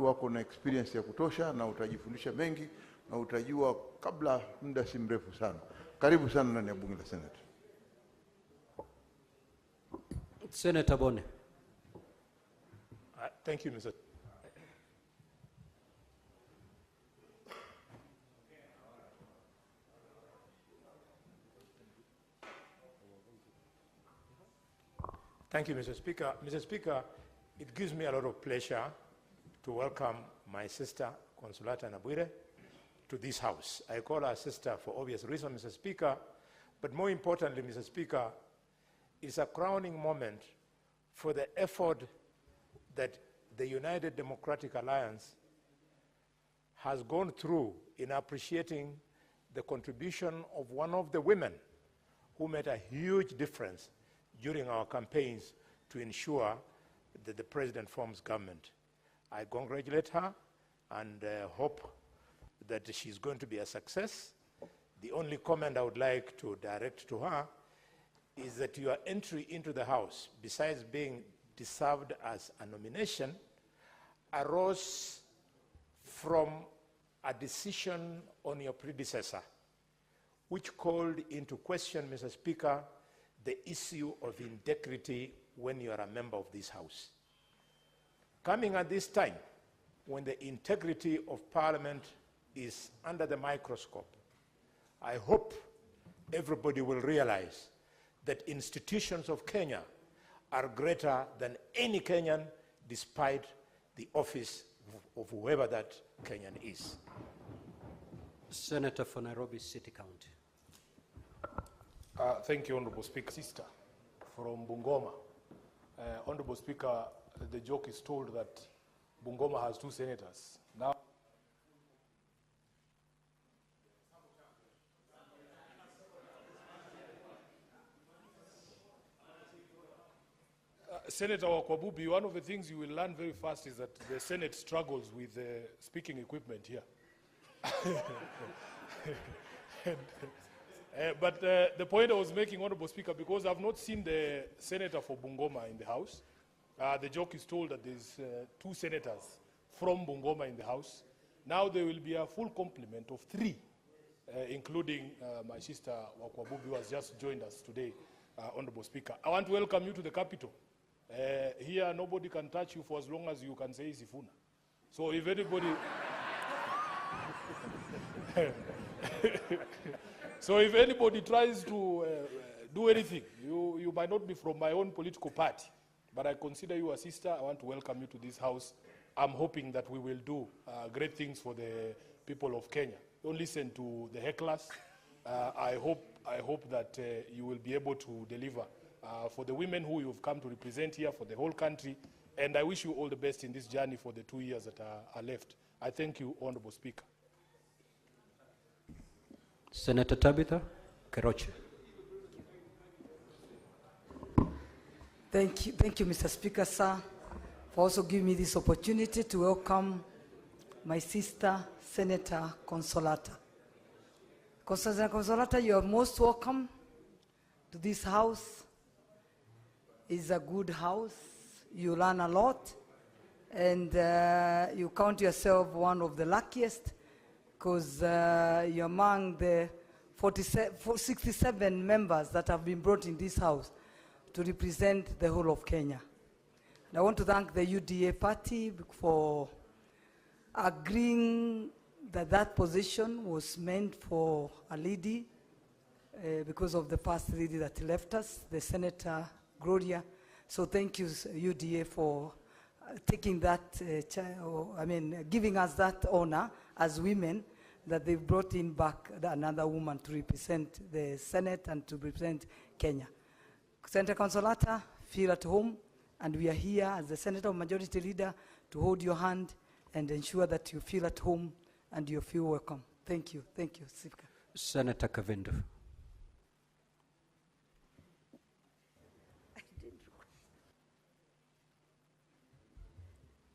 watu wako na experience ya kutosha na utajifundisha mengi na utajua kabla muda si mrefu sana. Karibu sana ndani ya bunge la Senate. Senator Bone. Thank you, Mr. Thank you, Mr. Speaker. Mr. Speaker, it gives me a lot of pleasure to welcome my sister, Consolata Nabwire, to this House. I call her sister for obvious reasons, Mr. Speaker, but more importantly, Mr. Speaker, it's a crowning moment for the effort that the United Democratic Alliance has gone through in appreciating the contribution of one of the women who made a huge difference during our campaigns to ensure that the president forms government. I congratulate her and hope that she's going to be a success. The only comment I would like to direct to her is that your entry into the House, besides being deserved as a nomination, arose from a decision on your predecessor, which called into question, Mr. Speaker, the issue of integrity when you are a member of this House. Coming at this time, when the integrity of Parliament is under the microscope, I hope everybody will realize that institutions of Kenya are greater than any Kenyan, despite the office of whoever that Kenyan is. Senator for Nairobi City County. Thank you, Honorable Speaker. Sister from Bungoma. Honorable Speaker, the joke is told that Bungoma has 2 senators. Now, Senator Wakwabubi, one of the things you will learn very fast is that the Senate struggles with speaking equipment here. But the point I was making, Honorable Speaker, because I've not seen the senator for Bungoma in the House. The joke is told that there's 2 senators from Bungoma in the House. Now there will be a full complement of 3, including my sister Wakwabubi, who has just joined us today, Honorable Speaker. I want to welcome you to the capital. Here, nobody can touch you for as long as you can say Sifuna. So if anybody... So if anybody tries to do anything, you might not be from my own political party, but I consider you a sister. I want to welcome you to this House. I'm hoping that we will do great things for the people of Kenya. Don't listen to the hecklers. I hope that you will be able to deliver for the women who you've come to represent here, for the whole country, and I wish you all the best in this journey for the 2 years that are left. I thank you, Honorable Speaker. Senator Tabitha Keroche. Thank you, Mr. Speaker, sir, for also giving me this opportunity to welcome my sister, Senator Consolata. Senator Consolata, you are most welcome to this House. It's a good house. You learn a lot, and you count yourself one of the luckiest, because you're among the 67 members that have been brought in this House to represent the whole of Kenya. And I want to thank the UDA party for agreeing that that position was meant for a lady because of the past lady that left us, the Senator Gloria. So thank you, UDA, for taking that, giving us that honor as women, that they've brought in back another woman to represent the Senate and to represent Kenya. Senator Consolata, feel at home, and we are here as the Senator Majority Leader to hold your hand and ensure that you feel at home and you feel welcome. Thank you, Speaker. Senator Kavindu.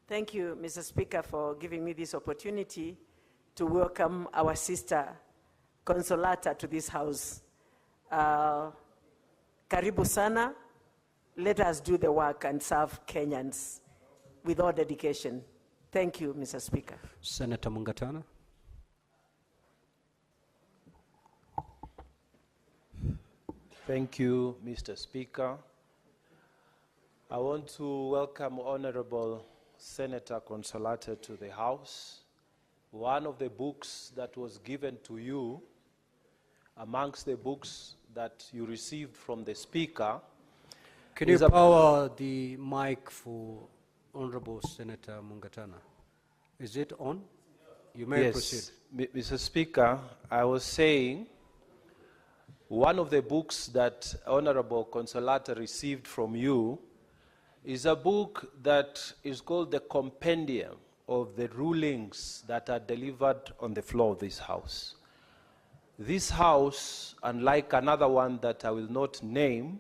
Thank you, Mr. Speaker, for giving me this opportunity to welcome our sister Consolata to this House. Karibu sana. Let us do the work and serve Kenyans with all dedication. Thank you, Mr. Speaker. Senator Mungatana. Thank you, Mr. Speaker. I want to welcome Honorable Senator Consolata to the House. One of the books that was given to you, amongst the books that you received from the Speaker, Can you is a- power the mic for Honorable Senator Mungatana? Is it on? You may proceed. Mr. Speaker, I was saying one of the books that Honorable Consolata received from you is a book that is called the Compendium of the Rulings that are delivered on the floor of this House. This House, unlike another one that I will not name,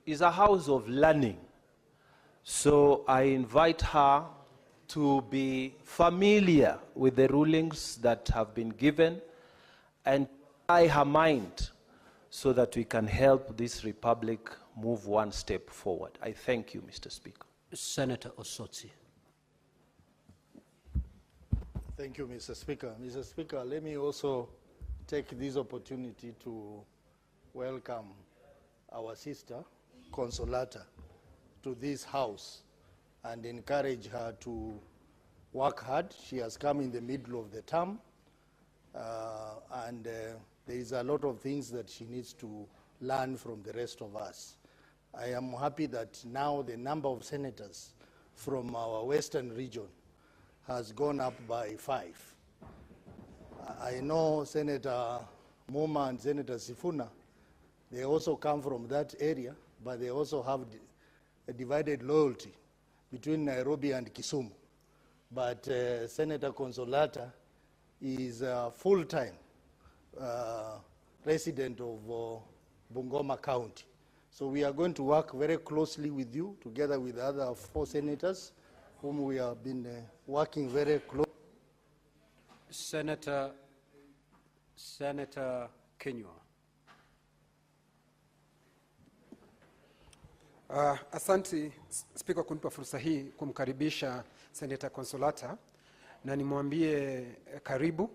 is a house of learning. So I invite her to be familiar with the rulings that have been given and tie her mind so that we can help this republic move one step forward. I thank you, Mr. Speaker. Senator Osotsi. Thank you, Mr. Speaker. Mr. Speaker, let me also take this opportunity to welcome our sister, Consolata, to this House and encourage her to work hard. She has come in the middle of the term, and there is a lot of things that she needs to learn from the rest of us. I am happy that now the number of senators from our western region has gone up by 5. I know Senator Moma and Senator Sifuna, they also come from that area, but they also have a divided loyalty between Nairobi and Kisumu. But Senator Consolata is a full-time resident of Bungoma County. So we are going to work very closely with you, together with the other 4 senators, whom we have been working very closely. Senator Kenywa. Asante Spika kunipa fursa hii kumkaribisha Senator Consolata na nimwambie karibu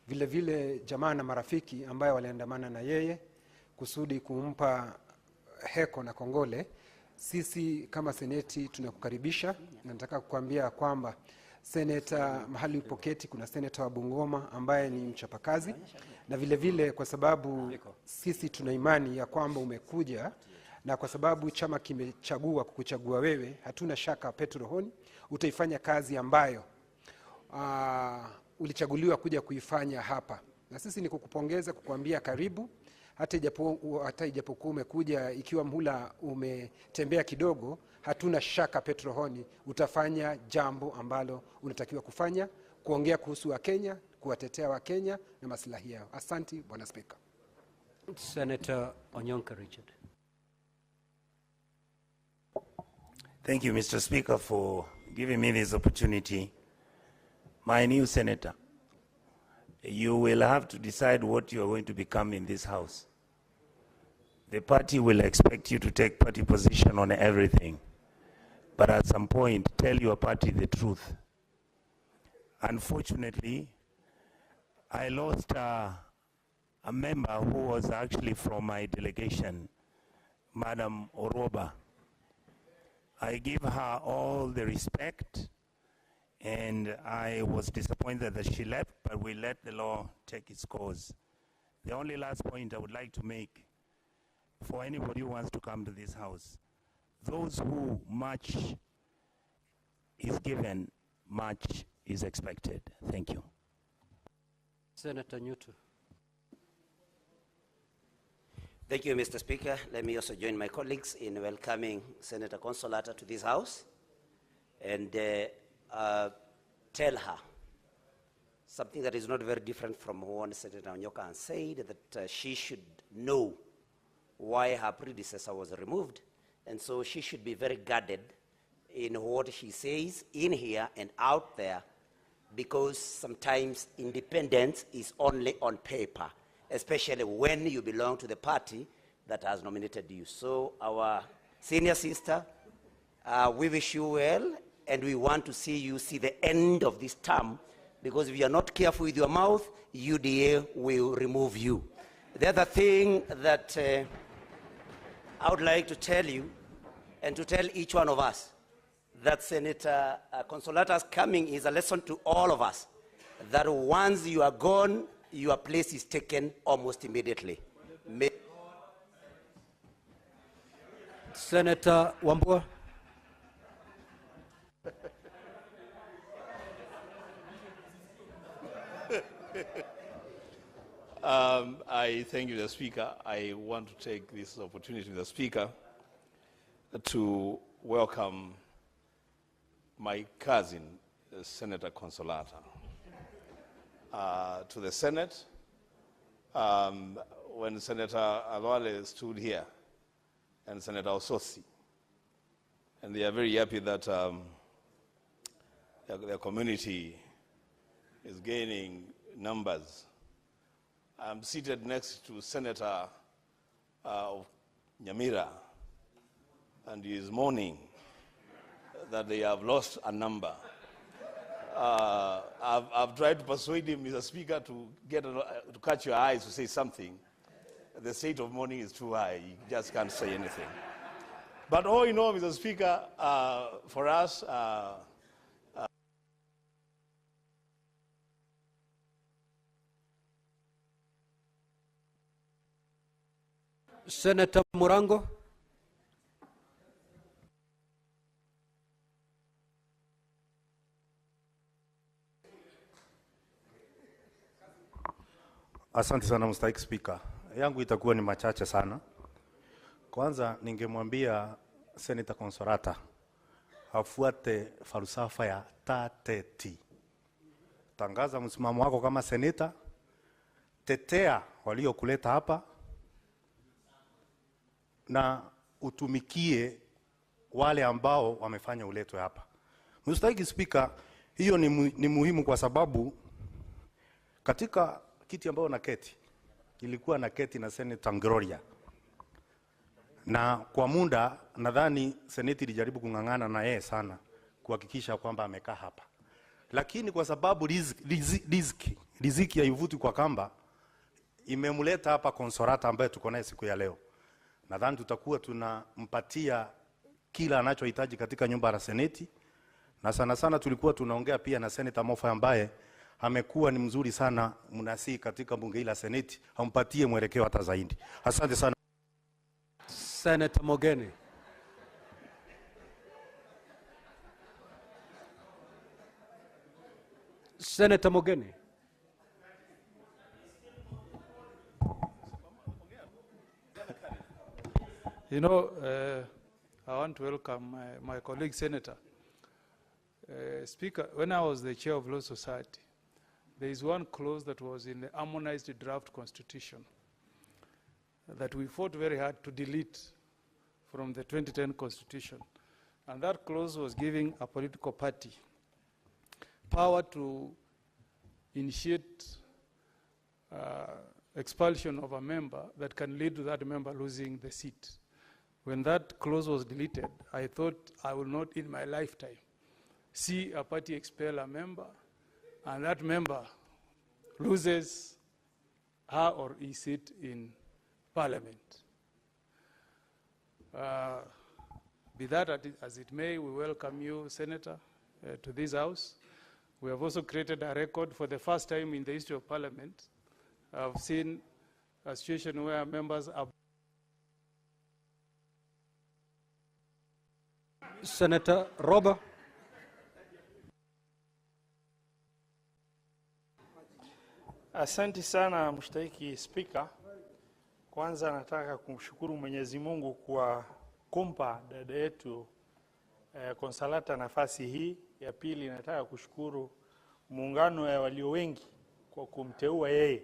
vile vile jamaa na marafiki ambayo waliandamana na yeye kusudi kumpa heko na kongole. Sisi kama seneti tunakukaribisha na nataka kukuambia kwamba Senator mahali upoketi kuna Senator wa Bungoma ambaye ni mchapakazi na vile vile kwa sababu sisi tuna imani ya kwamba umekuja na kwa sababu chama kimechagua kukuchagua wewe, hatuna shaka Petro rohoni utaifanya kazi ambayo ulichaguliwa kuja kuifanya hapa. Na sisi ni kukupongeza, kukuambia karibu, hata ijapokuwa umekuja ikiwa mhula umetembea kidogo, hatuna shaka Petro rohoni utafanya jambo ambalo unatakiwa kufanya, kuongea kuhusu wa Kenya, kuwatetea wa Kenya na maslahi yao. Asante Bwana Spika. Senator Onyonka Richard. Thank you, Mr. Speaker, for giving me this opportunity. My new senator, you will have to decide what you are going to become in this House. The party will expect you to take party position on everything, but at some point, tell your party the truth. Unfortunately, I lost a member who was actually from my delegation, Madam Oroba. I give her all the respect, and I was disappointed that she left, but we let the law take its course. The only last point I would like to make for anybody who wants to come to this House, those who much is given, much is expected. Thank you. Senator Newton. Thank you, Mr. Speaker. Let me also join my colleagues in welcoming Senator Consolata to this House and tell her something that is not very different from what Senator Onyoka has said, that she should know why her predecessor was removed, and so she should be very guarded in what she says in here and out there, because sometimes independence is only on paper, especially when you belong to the party that has nominated you. So our senior sister, we wish you well, and we want to see you see the end of this term, because if you are not careful with your mouth, UDA will remove you. The other thing that I would like to tell you, and to tell each one of us, that Senator Consolata's coming is a lesson to all of us, that once you are gone, your place is taken almost immediately. Senator Wambua. I thank you, the Speaker. I want to take this opportunity, the Speaker, to welcome my cousin, Senator Consolata, to the Senate. When Senator Alwale stood here, and Senator Ososi, and they are very happy that their community is gaining numbers. I'm seated next to Senator Nyamira, and he is mourning that they have lost a number. I've tried to persuade him, Mr. Speaker, to catch your eyes to say something. The state of mourning is too high. You just can't say anything. But all in all, Mr. Speaker, for us, Senator Murango. Asante sana Mstahiki Spika. Yangu itakuwa ni machache sana. Kwanza ningemwambia Senator Consolata afuate falsafa ya tateti. Tangaza msimamo wako kama seneta, tetea waliokuleta hapa na utumikie wale ambao wamefanya uletwe hapa. Mstahiki Spika, hiyo ni muhimu kwa sababu katika kiti ambao na keti ilikuwa na keti na Senator Gloria, na kwa muda nadhani seneti ilijaribu kung'ang'ana na yeye sana kuhakikisha kwamba amekaa hapa, lakini kwa sababu riziki haivuti kwa kamba, imemleta hapa Consolata ambaye tuko naye siku ya leo. Nadhani tutakuwa tunampatia kila anachohitaji katika nyumba ya seneti, na sana sana tulikuwa tunaongea pia na Senator Mofa ambaye amekuwa ni mzuri sana mnasi katika bunge hili la seneti, ampatie mwelekeo hata zaidi. Asante sana. Senator Mogeni. Senator Mogeni. You know, I want to welcome my colleague Senator. Speaker, when I was the chair of Law Society, there is one clause that was in the harmonized draft constitution that we fought very hard to delete from the 2010 constitution. And that clause was giving a political party power to initiate expulsion of a member that can lead to that member losing the seat. When that clause was deleted, I thought I will not in my lifetime see a party expel a member and that member loses her or his seat in Parliament. Be that as it may, we welcome you, Senator, to this House. We have also created a record for the first time in the history of Parliament. I've seen a situation where members are... Senator Roba. Asante sana Mstahiki Spika. Kwanza nataka kumshukuru Mwenyezi Mungu kwa kumpa dada yetu Consolata nafasi hii. Ya pili nataka kushukuru muungano ya walio wengi kwa kumteua yeye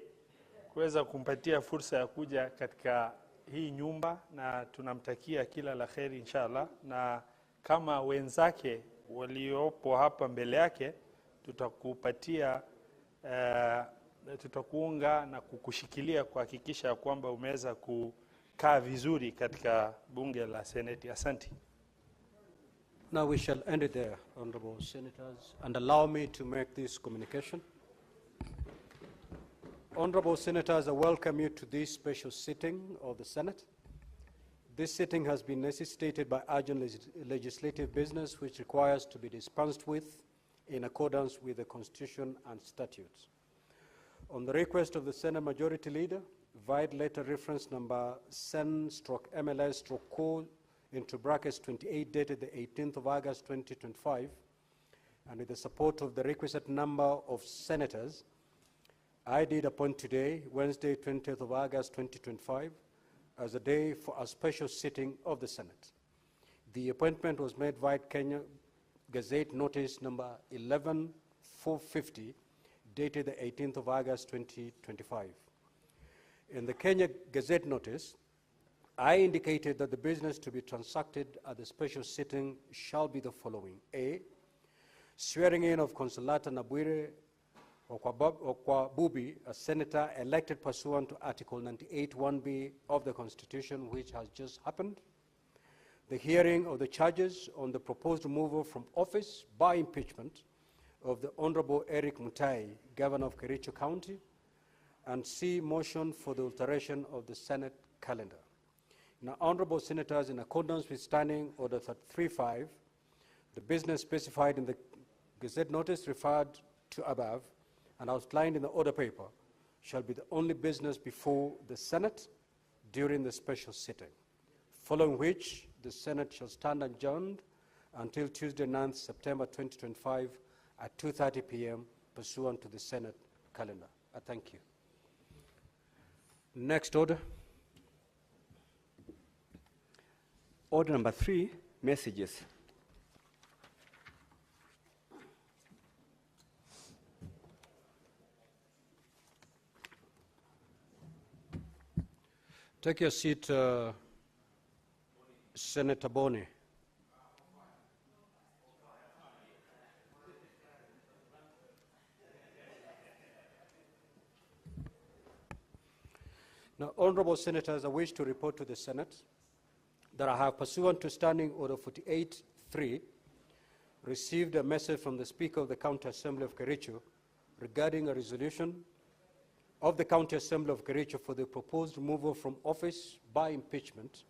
kuweza kumpatia fursa ya kuja katika hii nyumba, na tunamtakia kila la kheri inshallah, na kama wenzake waliopo hapa mbele yake tutakupatia tutakuunga na kukushikilia kuhakikisha kwamba umeweza kukaa vizuri katika bunge la Seneti. Asante. Now we shall end it there, honorable senators, and allow me to make this communication. Honorable senators, I welcome you to this special sitting of the Senate. This sitting has been necessitated by urgent legislative business which requires to be dispensed with in accordance with the Constitution and statutes. On the request of the Senate Majority Leader, vide letter reference number SEN/MLS/CO into brackets 28 dated the 18th of August 2025, and with the support of the requisite number of senators, I did appoint today, Wednesday 20th of August 2025, as a day for a special sitting of the Senate. The appointment was made via Kenya Gazette Notice number 11450, dated the 18th of August 2025. In the Kenya Gazette Notice, I indicated that the business to be transacted at the special sitting shall be the following. A, swearing in of Consolata Nabwire Okwabubi, a senator elected pursuant to Article 98(1)B of the Constitution, which has just happened. The hearing of the charges on the proposed removal from office by impeachment of the Honorable Eric Mutai, Governor of Kericho County, and C, motion for the alteration of the Senate calendar. Now, honorable senators, in accordance with Standing Order 35, the business specified in the Gazette Notice referred to above and outlined in the order paper shall be the only business before the Senate during the special sitting, following which the Senate shall stand adjourned until Tuesday, 9th September 2025 at 2:30 p.m. pursuant to the Senate calendar. I thank you. Next order. Order number 3, messages. Take your seat, Senator Boni. Now, honorable senators, I wish to report to the Senate that I have, pursuant to Standing Order 48.3, received a message from the Speaker of the County Assembly of Kericho regarding a resolution of the County Assembly of Kericho for the proposed removal from office by impeachment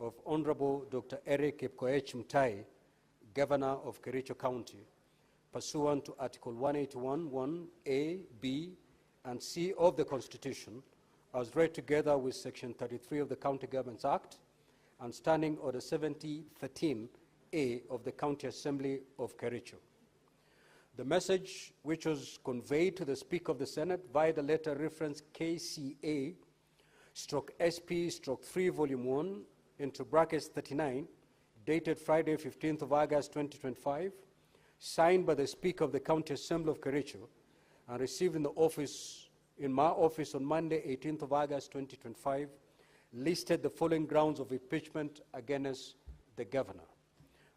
of Honorable Dr. Eric Kipkoech Mutai, Governor of Kericho County, pursuant to Article 181(1)A, B, and C of the Constitution, as read together with Section 33 of the County Governments Act and Standing Order 7013A of the County Assembly of Kericho. The message, which was conveyed to the Speaker of the Senate via the letter reference KCA/SP/3 Volume 1 into brackets 39, dated Friday 15th of August 2025, signed by the Speaker of the County Assembly of Kericho and received in my office on Monday 18th of August 2025, listed the following grounds of impeachment against the Governor.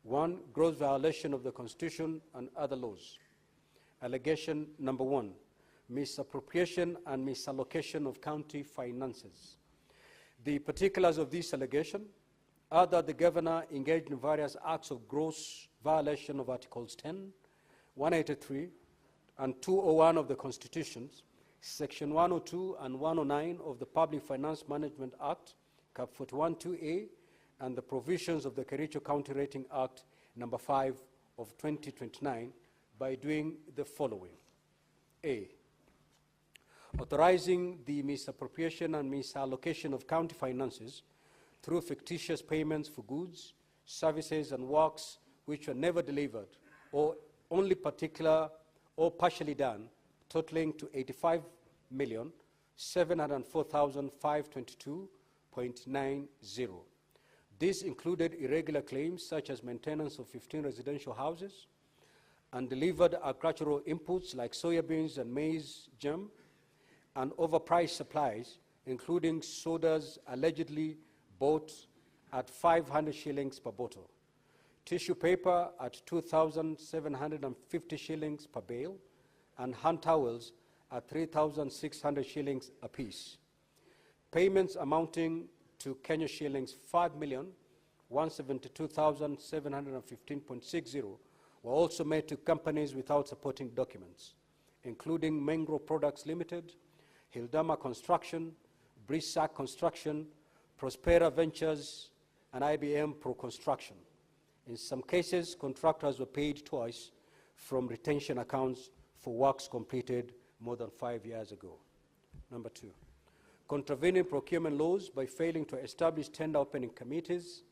1, gross violation of the Constitution and other laws. Allegation number 1, misappropriation and misallocation of county finances. The particulars of this allegation are that the Governor engaged in various acts of gross violation of Articles 10, 183, and 201 of the Constitution, Section 102 and 109 of the Public Finance Management Act, Cap 41(2)A, and the provisions of the Kericho County Rating Act number 5 of 2029 by doing the following. A, authorizing the misappropriation and misallocation of county finances through fictitious payments for goods, services, and works which were never delivered or only particular or partially done, totaling to 85,704,522.90. This included irregular claims such as maintenance of 15 residential houses, undelivered agricultural inputs like soya beans and maize germ, and overpriced supplies, including sodas allegedly bought at 500 shillings per bottle, tissue paper at 2,750 shillings per bale, and hand towels at 3,600 shillings apiece. Payments amounting to Kenya shillings 172,715.60 were also made to companies without supporting documents, including Mengro Products Limited, Hildama Construction, Brisac Construction, Prospera Ventures, and IBM Pro Construction. In some cases, contractors were paid twice from retention accounts for works completed more than 5 years ago. Number 2, contravening procurement laws by failing to establish tender opening committees,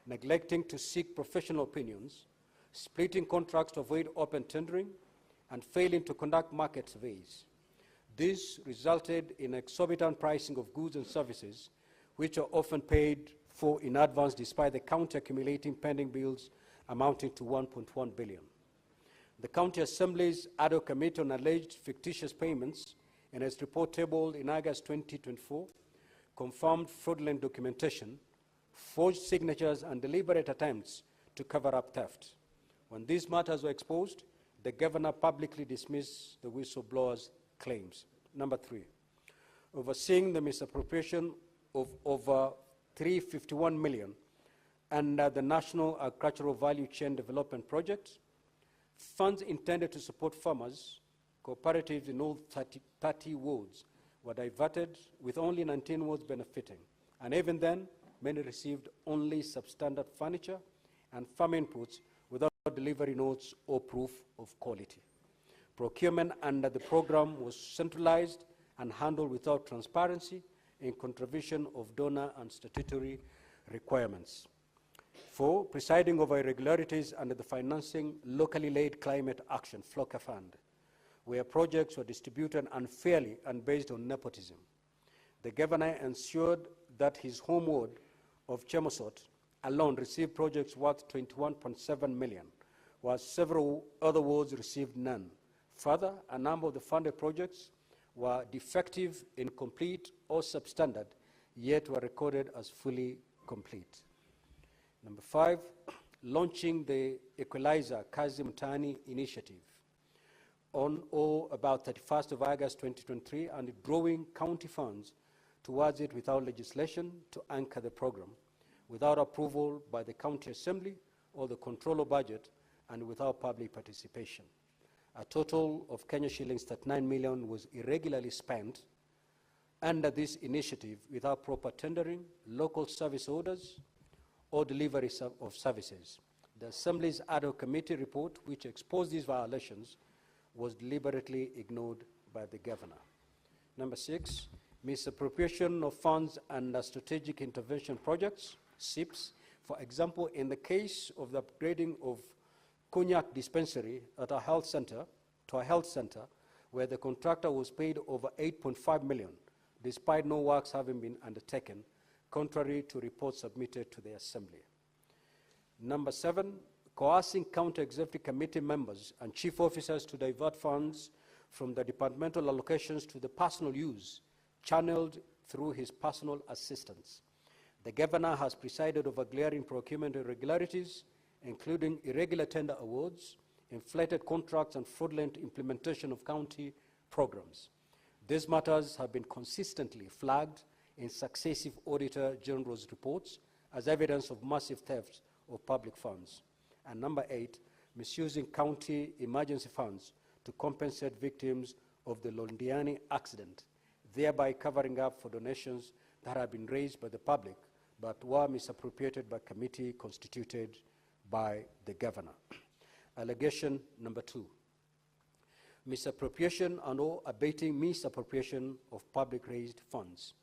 neglecting to seek professional opinions, splitting contracts to avoid open tendering, and failing to conduct market surveys. This resulted in exorbitant pricing of goods and services, which are often paid for in advance despite the county accumulating pending bills amounting to 1.1 billion. The County Assembly's ad hoc committee on alleged fictitious payments in its report tabled in August 2024 confirmed fraudulent documentation, forged signatures, and deliberate attempts to cover up theft. When these matters were exposed, the governor publicly dismissed the whistleblowers' claims. Number 3, overseeing the misappropriation of over 351 million under the National Agricultural Value Chain Development Project, funds intended to support farmers, cooperatives in all 30 wards were diverted, with only 19 wards benefiting. And even then, many received only substandard furniture and farm inputs without delivery notes or proof of quality. Procurement under the program was centralized and handled without transparency, in contravention of donor and statutory requirements. 4, presiding over irregularities under the financing locally led climate action FLOCA fund, where projects were distributed unfairly and based on nepotism. The governor ensured that his home ward of Chemosot alone received projects worth 21.7 million, while several other wards received none. Further, a number of the funded projects were defective, incomplete, or substandard, yet were recorded as fully complete. Number 5, launching the Equalizer Kazi Mtaani initiative on or about 31st of August 2023 and drawing county funds towards it without legislation to anchor the program, without approval by the County Assembly or the controller budget, and without public participation. A total of Kenya shillings 39 million was irregularly spent under this initiative without proper tendering, local service orders, or delivery of services. The Assembly's ad hoc committee report, which exposed these violations, was deliberately ignored by the governor. Number 6, misappropriation of funds under strategic intervention projects, SIPs. For example, in the case of the upgrading of Cognac dispensary at a health center, where the contractor was paid over 8.5 million, despite no works having been undertaken, contrary to reports submitted to the Assembly. Number 7, coercing county executive committee members and chief officers to divert funds from the departmental allocations to the personal use, channeled through his personal assistants. The governor has presided over glaring procurement irregularities, including irregular tender awards, inflated contracts, and fraudulent implementation of county programs. These matters have been consistently flagged in successive Auditor General's reports as evidence of massive theft of public funds. And number 8, misusing county emergency funds to compensate victims of the Londiani accident, thereby covering up for donations that had been raised by the public but were misappropriated by committee constituted by the governor. Allegation number 2, misappropriation and or abating misappropriation of public raised funds.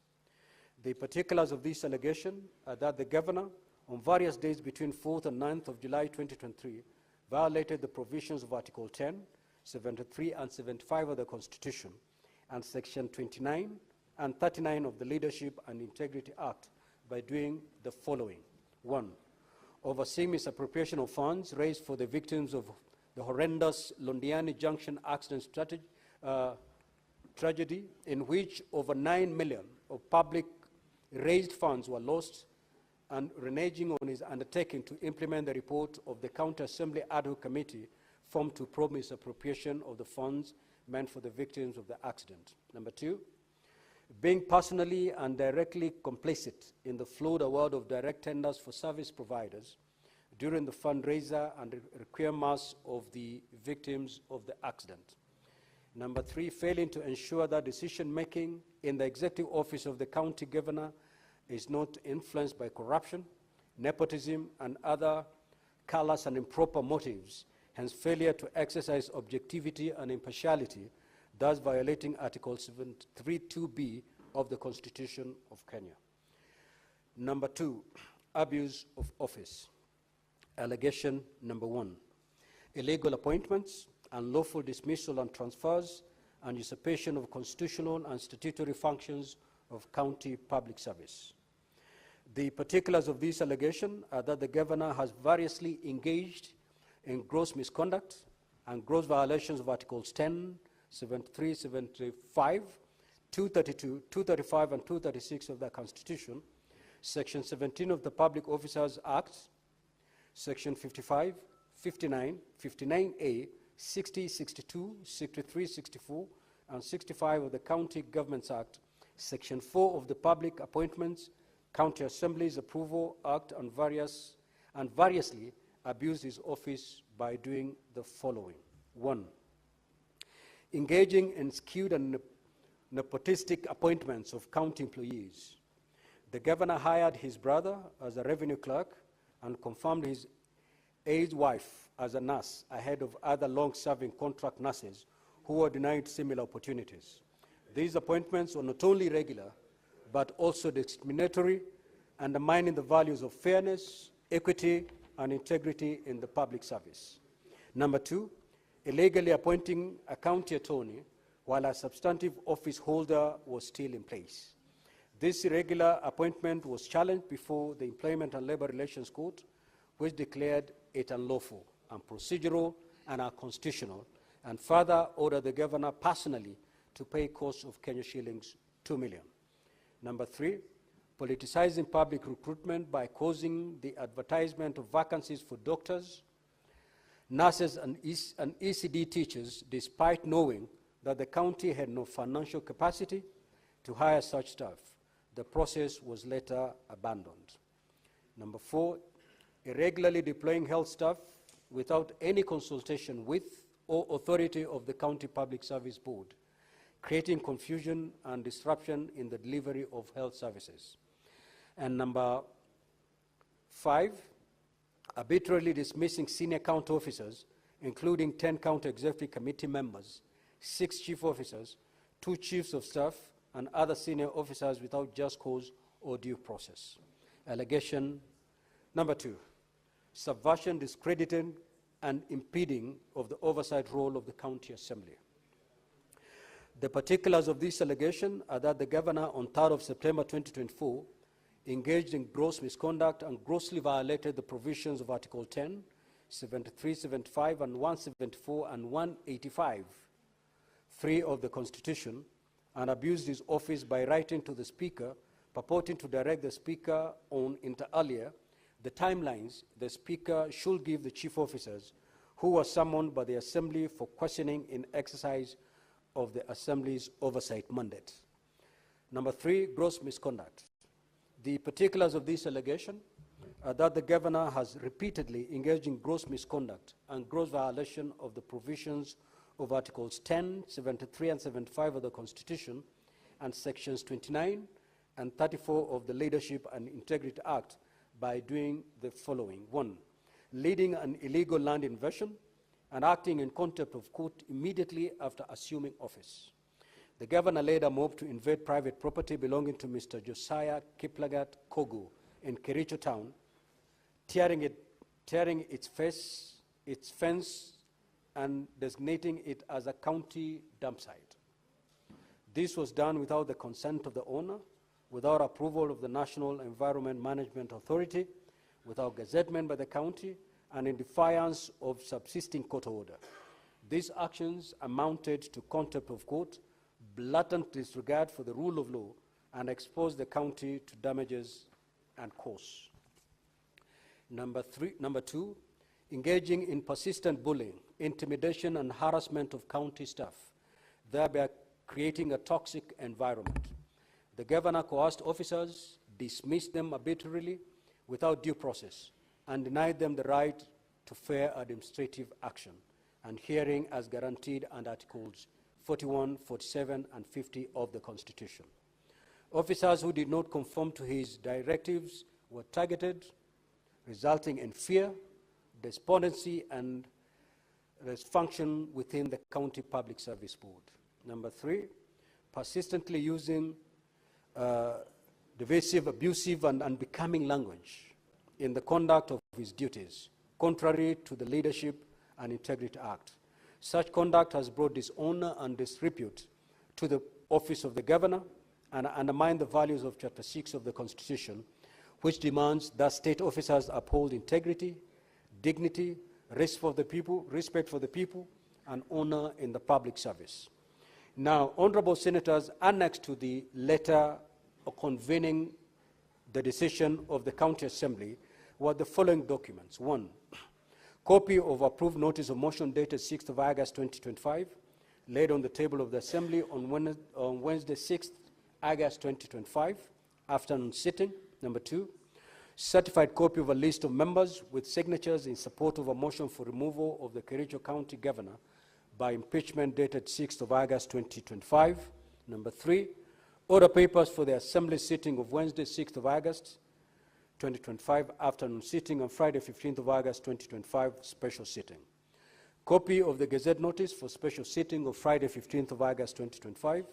The particulars of this allegation are that the governor, on various days between 4th and 9th of July 2023, violated the provisions of Article 10, 73 and 75 of the Constitution, and Section 29 and 39 of the Leadership and Integrity Act by doing the following. 1, overseeing misappropriation of funds raised for the victims of the horrendous Londiani Junction accident tragedy, in which over 9 million of public raised funds were lost, and reneging on his undertaking to implement the report of the County Assembly Ad hoc Committee formed to probe misappropriation of the funds meant for the victims of the accident. Number 2, being personally and directly complicit in the flood award of direct tenders for service providers during the fundraiser and requiem mass of the victims of the accident. Number 3, failing to ensure that decision-making in the executive office of the county governor is not influenced by corruption, nepotism, and other callous and improper motives, hence failure to exercise objectivity and impartiality, thus violating Article 732B of the Constitution of Kenya. Number 2, abuse of office. Allegation number 1, illegal appointments, unlawful dismissal and transfers, and usurpation of constitutional and statutory functions of county public service. The particulars of this allegation are that the governor has variously engaged in gross misconduct and gross violations of Articles 10, 73, 75, 232, 235, and 236 of the Constitution, Section 17 of the Public Officers Act, Section 55, 59, 59A, 60, 62, 63, 64, and 65 of the County Governments Act, Section 4 of the Public Appointments, County Assemblies Approval Act, and variously abused his office by doing the following. 1, engaging in skewed and nepotistic appointments of county employees. The governor hired his brother as a revenue clerk and confirmed his aide's wife as a nurse ahead of other long-serving contract nurses who were denied similar opportunities. These appointments were not only irregular, but also discriminatory, undermining the values of fairness, equity, and integrity in the public service. Number 2, illegally appointing a county attorney while a substantive office holder was still in place. This irregular appointment was challenged before the Employment and Labor Relations Court, which declared it unlawful, unprocedural, and unconstitutional, and further ordered the governor personally to pay costs of Kenya shillings 2 million. Number 3, politicizing public recruitment by causing the advertisement of vacancies for doctors, nurses, and ECD teachers, despite knowing that the county had no financial capacity to hire such staff. The process was later abandoned. Number 4, irregularly deploying health staff without any consultation with or authority of the County Public Service Board, creating confusion and disruption in the delivery of health services. And number 5, arbitrarily dismissing senior county officers, including 10 county executive committee members, 6 chief officers, 2 chiefs of staff, and other senior officers without just cause or due process. Allegation number 2, subversion, discrediting, and impeding of the oversight role of the county assembly. The particulars of this allegation are that the governor on 3rd of September 2024 engaged in gross misconduct and grossly violated the provisions of Article 10, 73, 75, and 174 and 185, 3 of the Constitution, and abused his office by writing to the Speaker, purporting to direct the Speaker on, inter alia, the timelines the Speaker should give the chief officers who were summoned by the Assembly for questioning in exercise of the Assembly's oversight mandate. Number 3, gross misconduct. The particulars of this allegation are that the governor has repeatedly engaged in gross misconduct and gross violation of the provisions of Articles 10, 73, and 75 of the Constitution and Sections 29 and 34 of the Leadership and Integrity Act by doing the following. 1, leading an illegal land invasion and acting in contempt of court immediately after assuming office. The governor led a mob to invade private property belonging to Mr. Josiah Kiplagat Kogu in Kericho town, tearing its fence and designating it as a county dump site. This was done without the consent of the owner, without approval of the National Environment Management Authority, without gazettement by the county, and in defiance of subsisting court order. These actions amounted to contempt of court, blatant disregard for the rule of law, and exposed the county to damages and costs. Number 2, engaging in persistent bullying, intimidation, and harassment of county staff, thereby creating a toxic environment. The governor coerced officers, dismissed them arbitrarily without due process, and denied them the right to fair administrative action and hearing as guaranteed under Articles 41, 47, and 50 of the Constitution. Officers who did not conform to his directives were targeted, resulting in fear, despondency, and dysfunction within the County Public Service Board. Number 3, persistently using divisive, abusive, and unbecoming language in the conduct of his duties, contrary to the Leadership and Integrity Act. Such conduct has brought dishonor and disrepute to the office of the governor and undermined the values of Chapter 6 of the Constitution, which demands that state officers uphold integrity, dignity, respect for the people, and honor in the public service. Now, honorable senators, annexed to the letter convening the decision of the County Assembly were the following documents. 1, copy of approved notice of motion dated 6th of August 2025, laid on the table of the Assembly on Wednesday 6th August 2025, afternoon sitting. Number 2, certified copy of a list of members with signatures in support of a motion for removal of the Kericho County Governor by impeachment dated 6th of August 2025. Number 3, order papers for the Assembly sitting of Wednesday 6th of August 2025, afternoon sitting, on Friday 15th of August 2025, special sitting. Copy of the Gazette notice for special sitting of Friday 15th of August 2025.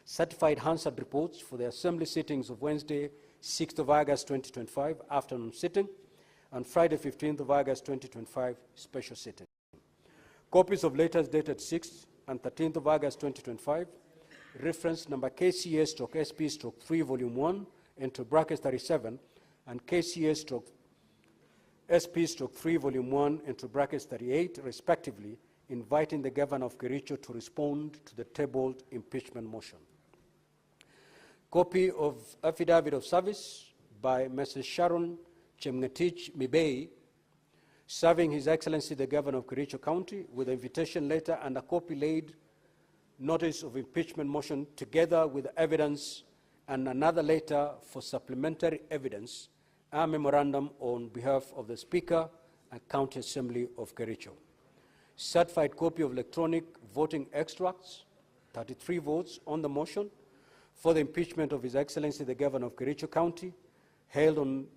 Certified Hansard reports for the Assembly sittings of Wednesday 6th of August 2025, afternoon sitting, and Friday 15th of August 2025, special sitting. Copies of letters dated 6th and 13th of August 2025, reference number KCA/SP/3 volume 1 into brackets 37, and KCA/SP/3 volume 1 into brackets 38, respectively, inviting the governor of Kericho to respond to the tabled impeachment motion. Copy of affidavit of service by Mrs. Sharon Chemngetich Mibei, serving His Excellency the Governor of Kericho County, with an invitation letter and a copy laid notice of impeachment motion, together with evidence and another letter for supplementary evidence, a memorandum on behalf of the Speaker and County Assembly of Kericho. Certified copy of electronic voting extracts, 33 votes on the motion for the impeachment of His Excellency the Governor of Kericho County, held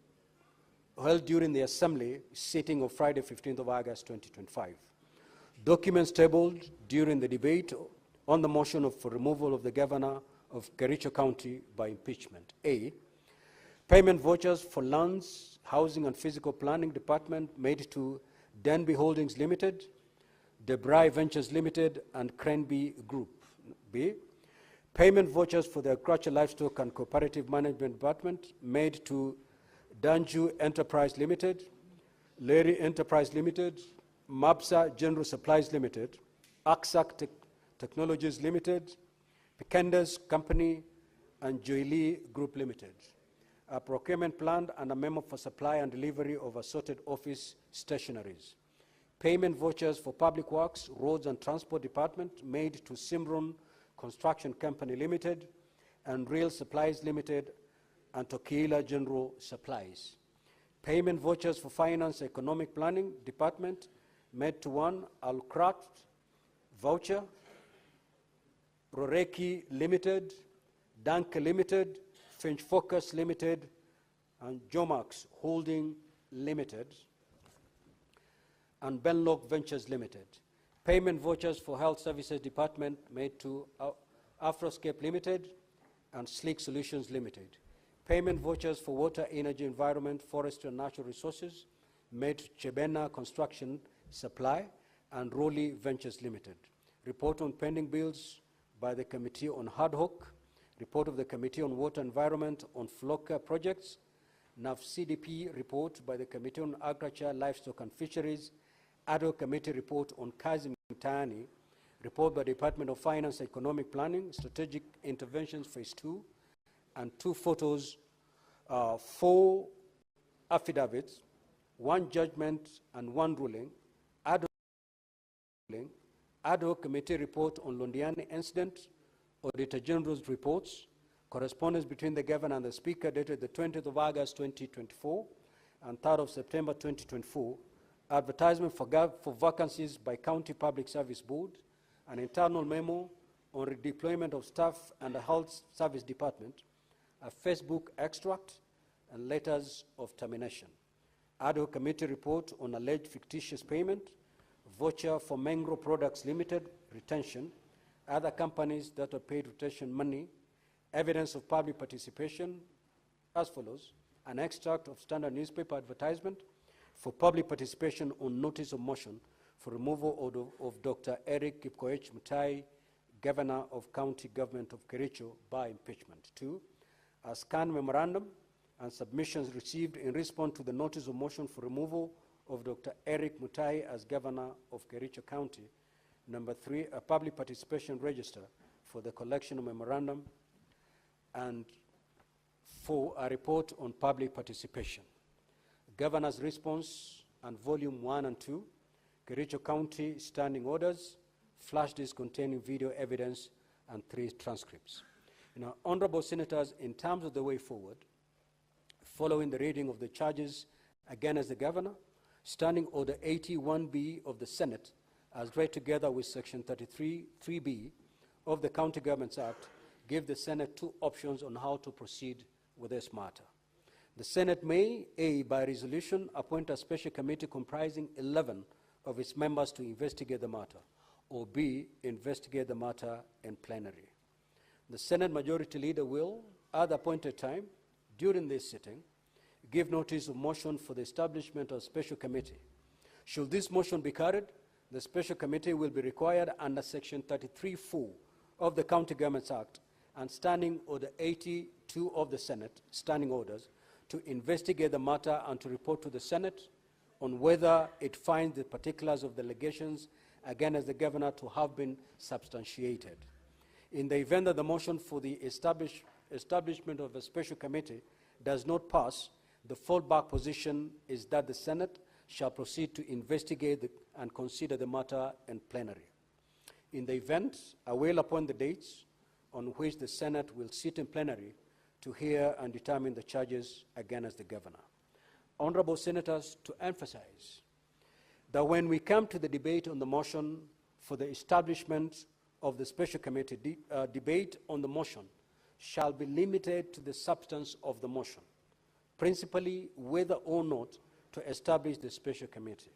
during the Assembly sitting of Friday 15th of August 2025. Documents tabled during the debate on the motion for removal of the Governor of Kericho County by impeachment. A, payment vouchers for lands, housing and physical planning department made to Denby Holdings Limited, Debray Ventures Limited, and Cranby Group. B, payment vouchers for the Agriculture, Livestock and Cooperative Management Department made to Danju Enterprise Limited, Leary Enterprise Limited, Mabsa General Supplies Limited, Aksak Technologies Limited, Pikenda's Company, and Joylee Group Limited. A procurement plan and a memo for supply and delivery of assorted office stationaries. Payment vouchers for Public Works, Roads and Transport Department made to Simron Construction Company Limited and Real Supplies Limited and Tokeila General Supplies. Payment vouchers for Finance Economic Planning Department made to 1 Alcraft Voucher, Roreki Limited, Danke Limited, Finch Focus Limited, and Jomax Holding Limited, and Benlock Ventures Limited. Payment vouchers for Health Services Department made to Afroscape Limited and Sleek Solutions Limited. Payment vouchers for Water, Energy, Environment, Forestry and Natural Resources made to Chebena Construction Supply and Rowley Ventures Limited. Report on pending bills by the Committee on Ad Hoc. Report of the Committee on Water Environment on FLOCA projects. NAF-CDP report by the Committee on Agriculture, Livestock and Fisheries. Ad Hoc Committee report on Kazi Mtaani. Report by the Department of Finance, Economic Planning, Strategic Interventions Phase 2, and 2 photos, 4 affidavits, 1 judgment and 1 ruling. Ad Hoc Committee report on Londiani incident, Auditor General's reports, Correspondence between the Governor and the Speaker dated the 20th of August 2024 and 3rd of September 2024. Advertisement for vacancies by County Public Service Board, an internal memo on redeployment of staff and the Health Service Department, a Facebook extract, and letters of termination. Ad hoc committee report on alleged fictitious payment, voucher for Mengro Products Limited, retention, other companies that are paid retention money, evidence of public participation as follows: an extract of standard newspaper advertisement for public participation on notice of motion for removal of Dr. Eric Kipkoech Mutai, Governor of County Government of Kericho, by impeachment. 2, a scanned memorandum and submissions received in response to the notice of motion for removal of Dr. Eric Mutai as Governor of Kericho County. Number 3, a public participation register for the collection of memorandum. And 4, a report on public participation. Governor's response and volume 1 and 2, Kericho County standing orders, flash disk containing video evidence, and 3 transcripts. Now, honorable senators, in terms of the way forward, following the reading of the charges against the governor, Standing Order 81B of the Senate, as read together with Section 33(3)B of the County Governments Act, give the Senate 2 options on how to proceed with this matter. The Senate may, A, by resolution, appoint a special committee comprising 11 of its members to investigate the matter, or B, investigate the matter in plenary. The Senate Majority Leader will, at the appointed time, during this sitting, give notice of motion for the establishment of a special committee. Should this motion be carried, the special committee will be required under Section 33(4) of the County Governments Act and Standing Order 82 of the Senate, standing orders, to investigate the matter and to report to the Senate on whether it finds the particulars of the allegations against the governor to have been substantiated. In the event that the motion for the establishment of a special committee does not pass, the fallback position is that the Senate shall proceed to investigate and consider the matter in plenary. In the event, I will appoint the dates on which the Senate will sit in plenary to hear and determine the charges against the governor. Honorable senators, to emphasize that when we come to the debate on the motion for the establishment of the special committee, debate on the motion shall be limited to the substance of the motion, principally whether or not to establish the special committee.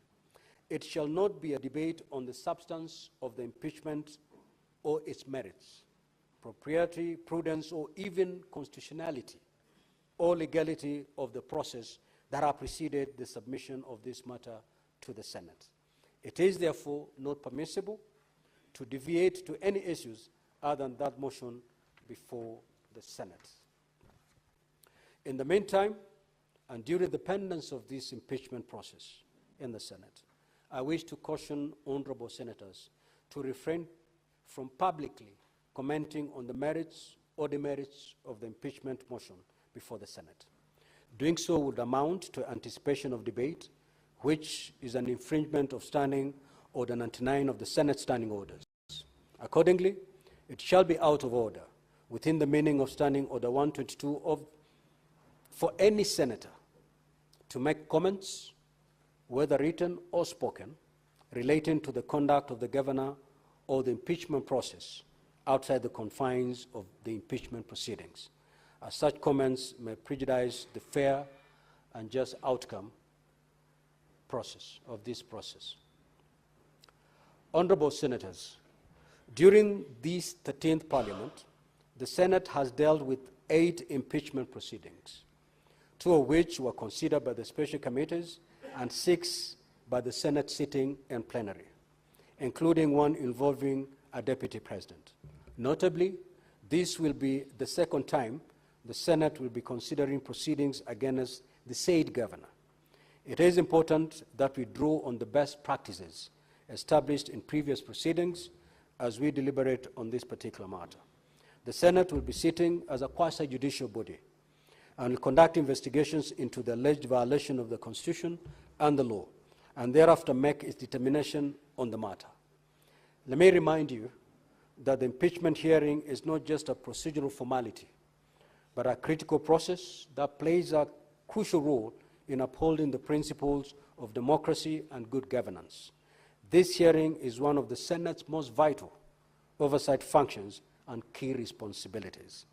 It shall not be a debate on the substance of the impeachment or its merits, propriety, prudence, or even constitutionality or legality of the process that have preceded the submission of this matter to the Senate. It is therefore not permissible to deviate to any issues other than that motion before the Senate. In the meantime, and during the pendence of this impeachment process in the Senate, I wish to caution honorable senators to refrain from publicly commenting on the merits or demerits of the impeachment motion before the Senate. Doing so would amount to anticipation of debate, which is an infringement of Standing Order 99 of the Senate Standing Orders. Accordingly, it shall be out of order, within the meaning of Standing Order 122, for any senator to make comments, whether written or spoken, relating to the conduct of the governor or the impeachment process outside the confines of the impeachment proceedings, as such comments may prejudice the fair and just outcome of this process. Honorable senators, during this 13th Parliament, the Senate has dealt with 8 impeachment proceedings, 2 of which were considered by the special committees and 6 by the Senate sitting in plenary, including one involving a deputy president. Notably, this will be the second time the Senate will be considering proceedings against the said governor. It is important that we draw on the best practices established in previous proceedings as we deliberate on this particular matter. The Senate will be sitting as a quasi-judicial body and will conduct investigations into the alleged violation of the Constitution and the law, and thereafter make its determination on the matter. Let me remind you that the impeachment hearing is not just a procedural formality. but a critical process that plays a crucial role in upholding the principles of democracy and good governance. This hearing is one of the Senate's most vital oversight functions and key responsibilities.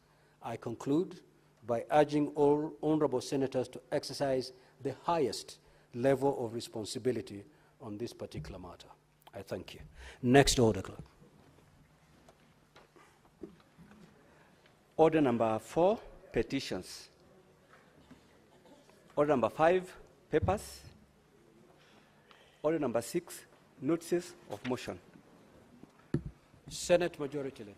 I conclude by urging all honorable senators to exercise the highest level of responsibility on this particular matter. I thank you. Next order, clerk. Order number 4, petitions. Order number 5, papers. Order number 6, notices of motion. Senate Majority Leader.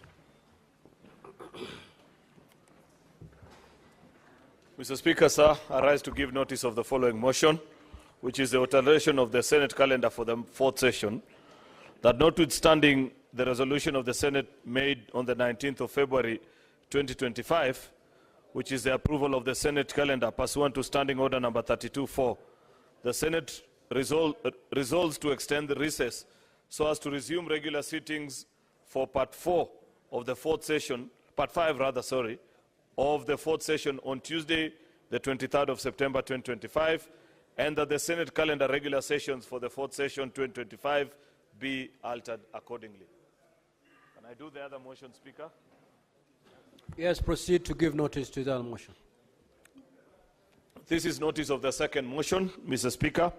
Mr. Speaker, sir, I rise to give notice of the following motion, which is the alteration of the Senate calendar for the 4th session, that notwithstanding the resolution of the Senate made on the 19th of February 2025, which is the approval of the Senate calendar pursuant to Standing Order number 32-4, the Senate resolves to extend the recess so as to resume regular sittings for Part 4 of the 4th session, Part 5 rather, sorry, of the 4th session on Tuesday, the 23rd of September 2025, and that the Senate calendar regular sessions for the 4th session 2025 be altered accordingly. Can I do the other motion, Speaker? Yes, proceed to give notice to the other motion. This is notice of the second motion, Mr. Speaker,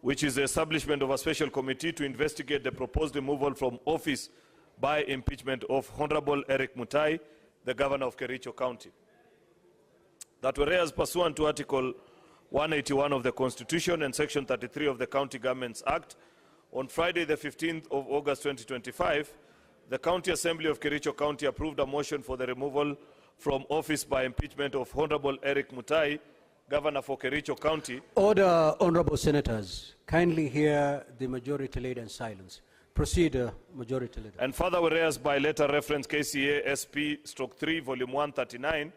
which is the establishment of a special committee to investigate the proposed removal from office by impeachment of Honorable Eric Mutai, the Governor of Kericho County. That whereas pursuant to Article 181 of the Constitution and Section 33 of the County Governments Act, on Friday the 15th of August 2025, the County Assembly of Kericho County approved a motion for the removal from office by impeachment of Honorable Eric Mutai, Governor for Kericho County. Order, honorable senators. Kindly hear the Majority Leader in silence. Proceed, Majority Leader. And further, whereas by letter reference KCA SP/3 Volume 139,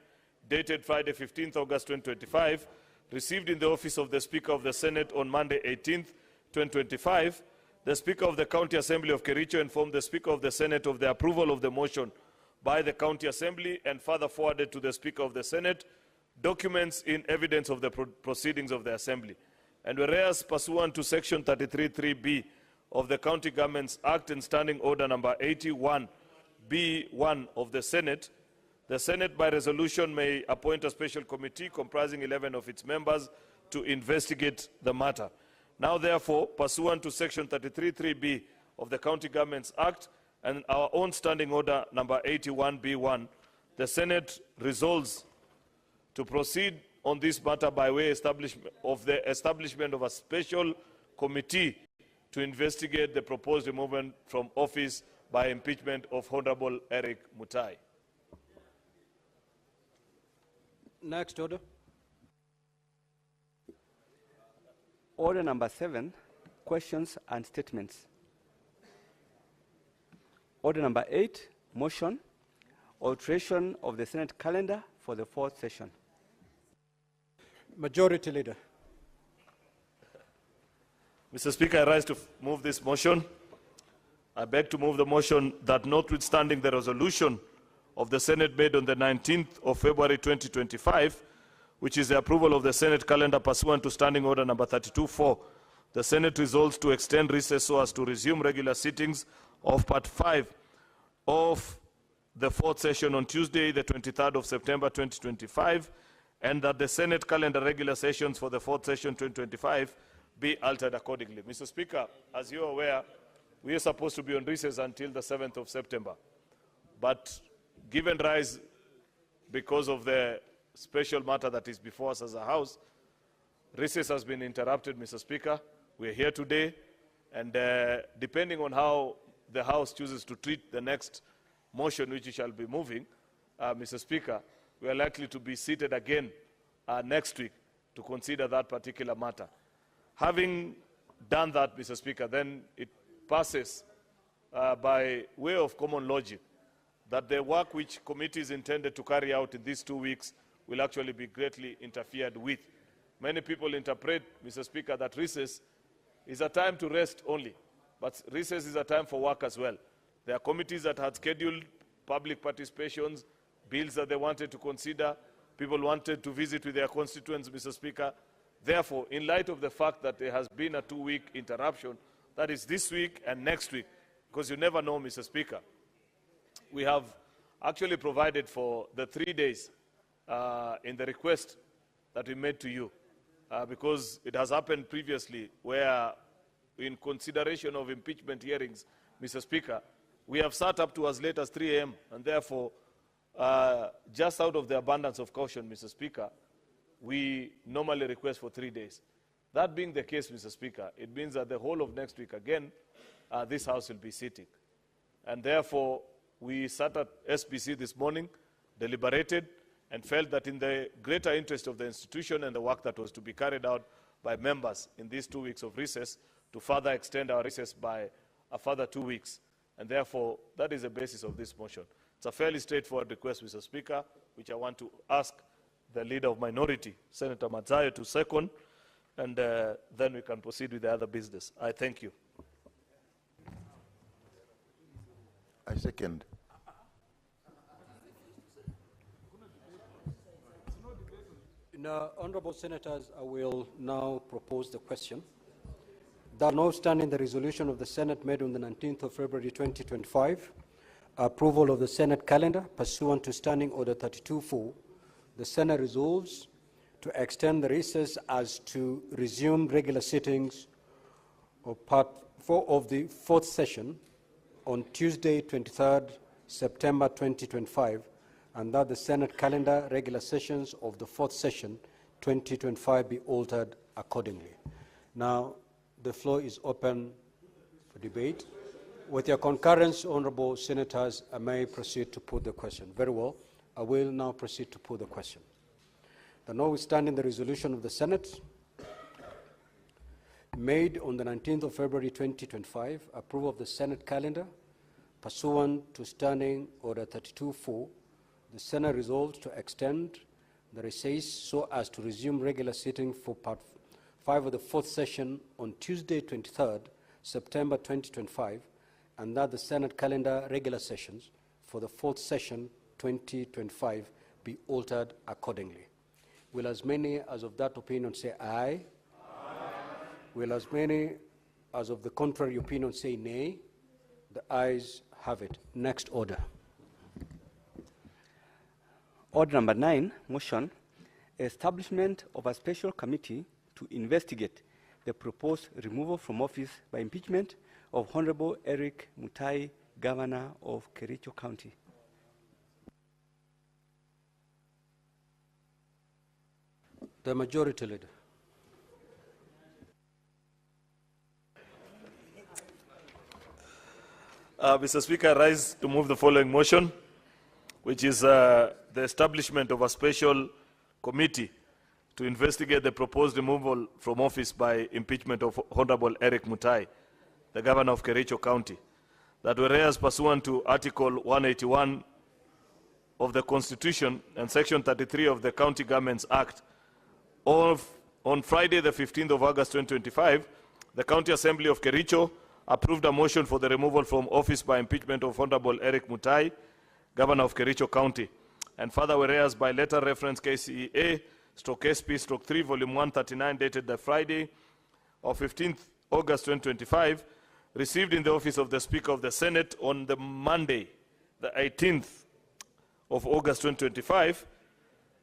dated Friday 15th August 2025, received in the office of the Speaker of the Senate on Monday 18th 2025, the Speaker of the County Assembly of Kericho informed the Speaker of the Senate of the approval of the motion by the County Assembly and further forwarded to the Speaker of the Senate documents in evidence of the proceedings of the Assembly. And whereas pursuant to Section 33(3)(b) of the County Governments Act and Standing Order number 81(b)(1) of the Senate by resolution may appoint a special committee comprising 11 of its members to investigate the matter. Now, therefore, pursuant to Section 33(3)(b) of the County Governments Act and our own Standing Order number 81(b)(1), the Senate resolves to proceed on this matter by way of the establishment of a special committee to investigate the proposed removal from office by impeachment of Honorable Eric Mutai. Next order. Order number 7, questions and statements. Order number 8, motion, alteration of the Senate calendar for the 4th session. Majority Leader. Mr. Speaker, I rise to move this motion. I beg to move the motion that notwithstanding the resolution of the Senate made on the 19th of February 2025, which is the approval of the Senate calendar pursuant to Standing Order number 32(4), the Senate resolves to extend recess so as to resume regular sittings of Part 5 of the 4th session on Tuesday, the 23rd of September 2025, and that the Senate calendar regular sessions for the 4th session 2025 be altered accordingly. Mr. Speaker, as you are aware, we are supposed to be on recess until the 7th of September. But given rise, because of the special matter that is before us as a House, recess has been interrupted, Mr. Speaker. We are here today, and depending on how the House chooses to treat the next motion which we shall be moving, Mr. Speaker, we are likely to be seated again next week to consider that particular matter. Having done that, Mr. Speaker, then it passes by way of common logic that the work which committee is intended to carry out in these 2 weeks will actually be greatly interfered with. Many people interpret, Mr. Speaker, that recess is a time to rest only, but recess is a time for work as well. There are committees that had scheduled public participations bills that they wanted to consider. People wanted to visit with their constituents, Mr. Speaker. Therefore, in light of the fact that there has been a 2-week interruption, that is this week and next week, because you never know, Mr. Speaker, we have actually provided for the 3 days in the request that we made to you, because it has happened previously where, in consideration of impeachment hearings, Mr. Speaker, we have sat up to as late as 3 a.m., and therefore, just out of the abundance of caution, Mr. Speaker, we normally request for 3 days. That being the case, Mr. Speaker, it means that the whole of next week, again, this House will be sitting. And therefore, we sat at SBC this morning, deliberated, and felt that in the greater interest of the institution and the work that was to be carried out by members in these 2 weeks of recess, to further extend our recess by a further 2 weeks. And therefore, that is the basis of this motion. It's a fairly straightforward request, Mr. Speaker, which I want to ask the Leader of Minority, Senator Matzayo, to second, and then we can proceed with the other business. I thank you. I second. Now, honorable senators, I will now propose the question that notwithstanding the resolution of the Senate made on the 19th of February 2025, approval of the Senate calendar pursuant to Standing Order 32-4, the Senate resolves to extend the recess as to resume regular sittings of Part 4 of the 4th session on Tuesday, 23rd September 2025, and that the Senate calendar regular sessions of the 4th session 2025 be altered accordingly. Now, the floor is open for debate. With your concurrence, honorable senators, I may proceed to put the question. Very well. I will now proceed to put the question. The notwithstanding the resolution of the Senate made on the 19th of February 2025, approval of the Senate calendar pursuant to Standing Order 32-4, the Senate resolves to extend the recess so as to resume regular sitting for Part 5 of the 4th session on Tuesday, 23rd September 2025, and that the Senate calendar regular sessions for the 4th session 2025 be altered accordingly. Will as many as of that opinion say aye? Aye. Will as many as of the contrary opinion say nay? The ayes have it. Next order. Order number 9, motion, establishment of a special committee to investigate the proposed removal from office by impeachment of Honorable Eric Mutai, Governor of Kericho County. The majority leader. Mr. Speaker, I rise to move the following motion, which is the establishment of a special committee to investigate the proposed removal from office by impeachment of Honorable Eric Mutai, the Governor of Kericho County, that whereas pursuant to Article 181 of the Constitution and Section 33 of the County Governments Act, on Friday, the 15th of August 2025, the County Assembly of Kericho approved a motion for the removal from office by impeachment of Honorable Eric Mutai, Governor of Kericho County. And further, whereas by letter reference KCEA/SP/3, Volume 139, dated the Friday of 15th August 2025, received in the office of the Speaker of the Senate on the Monday, the 18th of August 2025,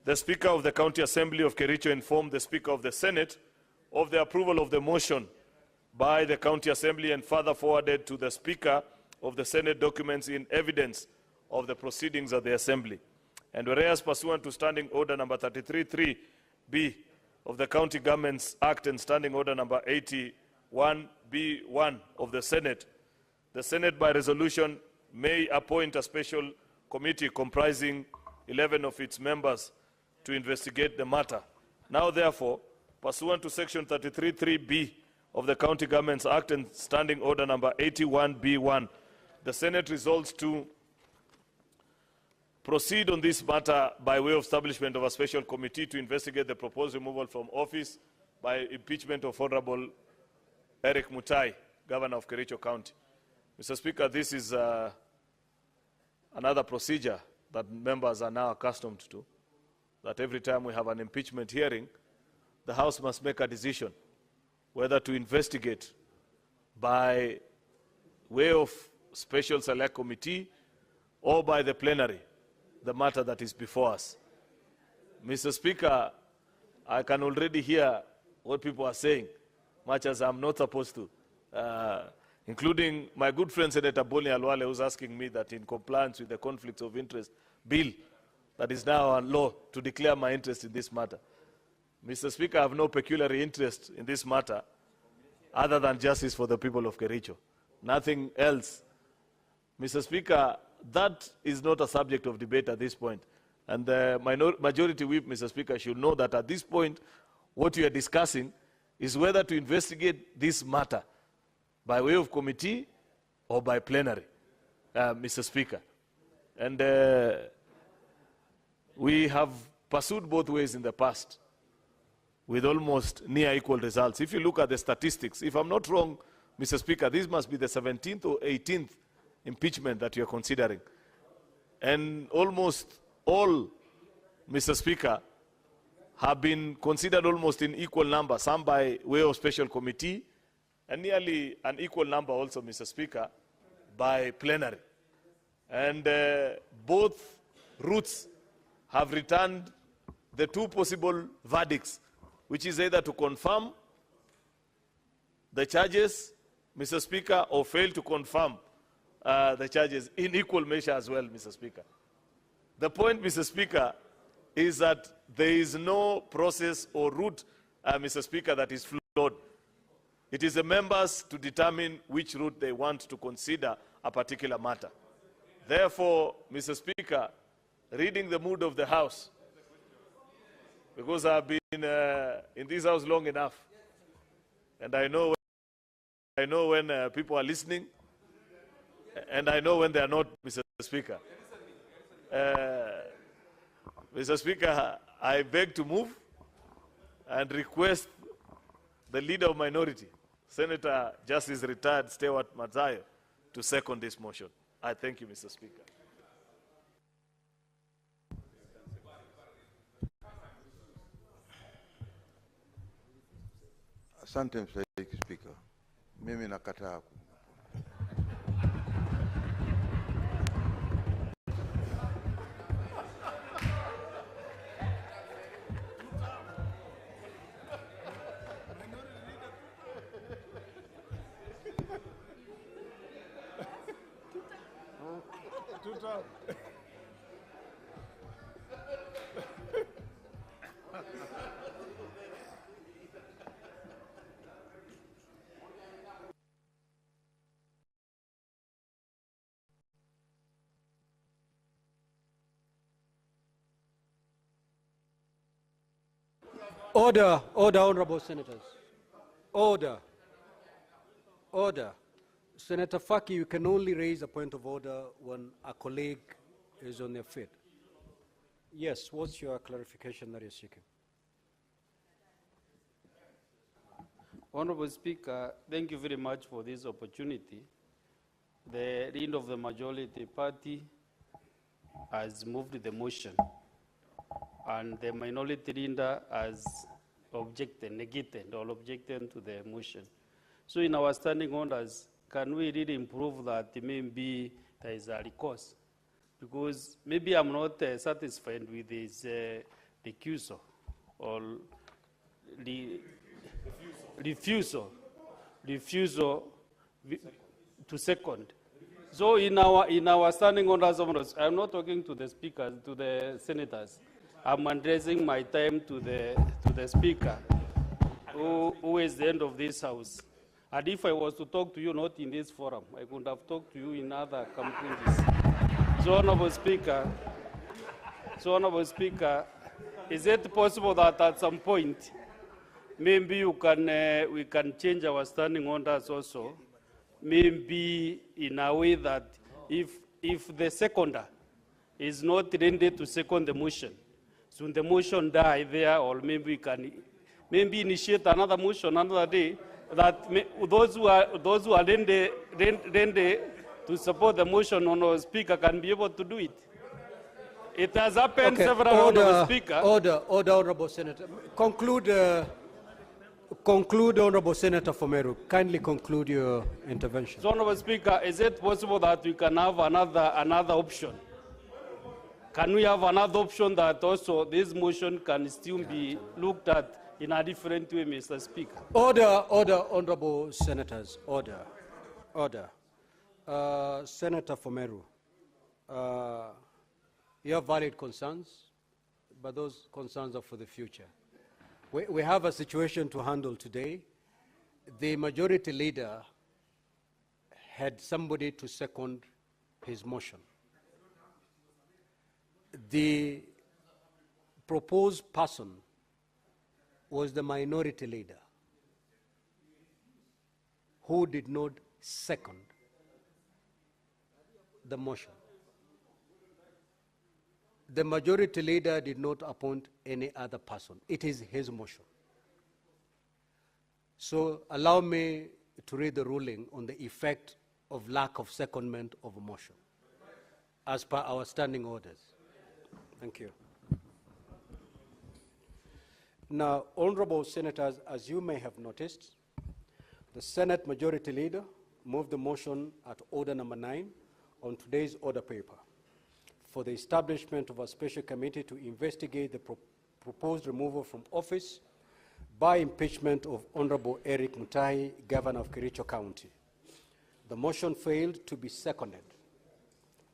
the Speaker of the County Assembly of Kericho informed the Speaker of the Senate of the approval of the motion by the County Assembly and further forwarded to the Speaker of the Senate documents in evidence of the proceedings of the Assembly. And whereas pursuant to Standing Order number 33-3B of the County Governments Act and Standing Order number 81B1 of the Senate by resolution may appoint a special committee comprising 11 of its members to investigate the matter. Now, therefore, pursuant to Section 33-3B of the County Governments Act and Standing Order number 81B1, the Senate resolves to proceed on this matter by way of establishment of a special committee to investigate the proposed removal from office by impeachment of Honorable Eric Mutai, Governor of Kericho County. Mr. Speaker, this is another procedure that members are now accustomed to, that every time we have an impeachment hearing, the House must make a decision whether to investigate by way of special select committee or by the plenary the matter that is before us. Mr. Speaker, I can already hear what people are saying, much as I'm not supposed to, including my good friend Senator Boni Alwale, who's asking me that in compliance with the conflicts of interest bill that is now a law to declare my interest in this matter. Mr. Speaker, I have no peculiar interest in this matter other than justice for the people of Kericho. Nothing else. Mr. Speaker, that is not a subject of debate at this point. And the majority whip, Mr. Speaker, should know that at this point, what we are discussing is whether to investigate this matter by way of committee or by plenary, Mr. Speaker. And we have pursued both ways in the past with almost near equal results. If you look at the statistics, if I'm not wrong, Mr. Speaker, this must be the 17th or 18th impeachment that you are considering. And almost all, Mr. Speaker, have been considered almost in equal number, some by way of special committee, and nearly an equal number also, Mr. Speaker, by plenary. And both routes have returned the two possible verdicts, which is either to confirm the charges, Mr. Speaker, or fail to confirm the charges in equal measure as well, Mr. Speaker. The point, Mr. Speaker, is that there is no process or route, Mr. Speaker, that is flawed. It is the members to determine which route they want to consider a particular matter. Therefore, Mr. Speaker, reading the mood of the House, because I've been in this House long enough, and I know when people are listening, and I know when they are not, Mr. Speaker. Mr. Speaker, I beg to move and request the leader of minority, Senator Justice Retired Stewart Mazayo, to second this motion. I thank you, Mr. Speaker. Asante Mstahiki Spika. Mimi nakataa. Order, order, honorable senators. Order. Order. Senator Faki, you can only raise a point of order when a colleague is on their feet. Yes, what's your clarification that you're seeking? Honorable Speaker, thank you very much for this opportunity. The leader of the majority party has moved the motion, and the minority leader has objected, negated, or objected to the motion. So in our standing orders, can we really improve that maybe there is a recourse? Because maybe I'm not satisfied with his recusal or refusal to second. So in our standing orders, I'm not talking to the speakers, to the senators. I'm addressing my time to the speaker, who is the end of this House. And if I was to talk to you not in this forum, I could have talked to you in other companies. So, Honorable Speaker, is it possible that at some point, maybe we can change our standing orders also, maybe in a way that if the seconder is not ready to second the motion, so the motion die there, or maybe we can initiate another motion another day, that those who are ready to support the motion, Honorable Speaker, can be able to do it. It has happened Okay, several Honorable Speaker. Order, Honorable Senator. Conclude, Honorable Senator Fomeru. Kindly conclude your intervention. So, Honorable Speaker, is it possible that we can have another option? Can we have another option that also this motion can still be looked at in a different way, Mr. Speaker? Order, Honorable Senators, order. Senator Fomeru, you have valid concerns, but those concerns are for the future. We have a situation to handle today. The majority leader had somebody to second his motion. The proposed person was the minority leader who did not second the motion. The majority leader did not appoint any other person. It is his motion. So allow me to read the ruling on the effect of lack of secondment of a motion as per our standing orders. Thank you. Now, honorable senators, as you may have noticed, the Senate Majority Leader moved the motion at order number 9 on today's order paper for the establishment of a special committee to investigate the proposed removal from office by impeachment of Honorable Eric Mutahi, Governor of Kericho County. The motion failed to be seconded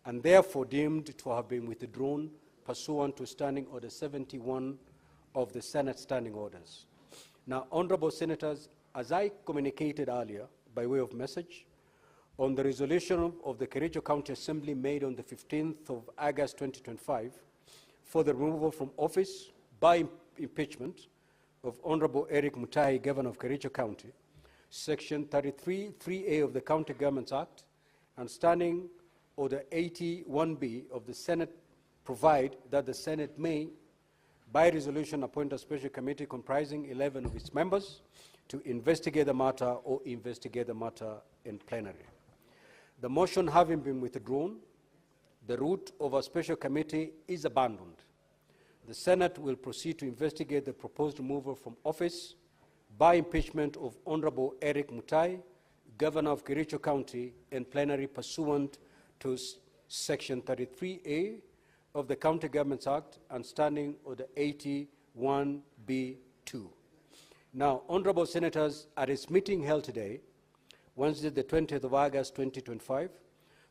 and therefore deemed to have been withdrawn pursuant to Standing Order 71 of the Senate Standing Orders. Now, honorable senators, as I communicated earlier by way of message, on the resolution of the Kericho County Assembly made on the 15th of August 2025 for the removal from office by impeachment of Honorable Eric Mutahi, Governor of Kericho County, Section 33(3)A of the County Governments Act and Standing Order 81B of the Senate provide that the Senate may, by resolution, appoint a special committee comprising 11 of its members to investigate the matter or investigate the matter in plenary. The motion having been withdrawn, the route of a special committee is abandoned. The Senate will proceed to investigate the proposed removal from office by impeachment of Honorable Eric Mutahi, Governor of Kericho County, in plenary pursuant to Section 33A of the County Governments Act and Standing Order 81B2. Now, honorable senators, at its meeting held today, Wednesday, the 20th of August, 2025,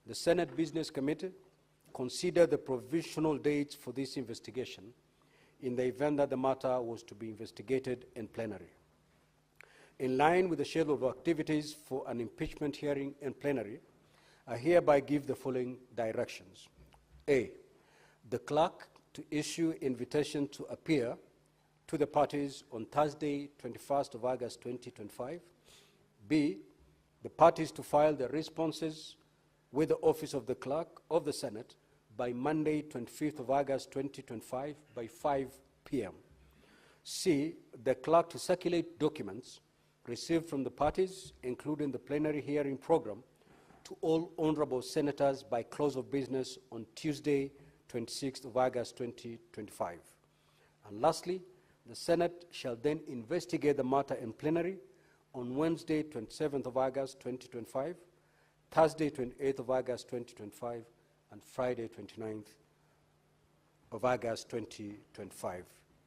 the Senate Business Committee considered the provisional dates for this investigation in the event that the matter was to be investigated in plenary. In line with the schedule of activities for an impeachment hearing in plenary, I hereby give the following directions. A, the clerk to issue invitation to appear to the parties on Thursday, 21st of August, 2025. B, the parties to file their responses with the office of the clerk of the Senate by Monday, 25th of August, 2025 by 5 p.m. C, the clerk to circulate documents received from the parties, including the plenary hearing program, to all honorable senators by close of business on Tuesday, 26th of August, 2025. And lastly, the Senate shall then investigate the matter in plenary on Wednesday, 27th of August, 2025, Thursday, 28th of August, 2025, and Friday, 29th of August, 2025.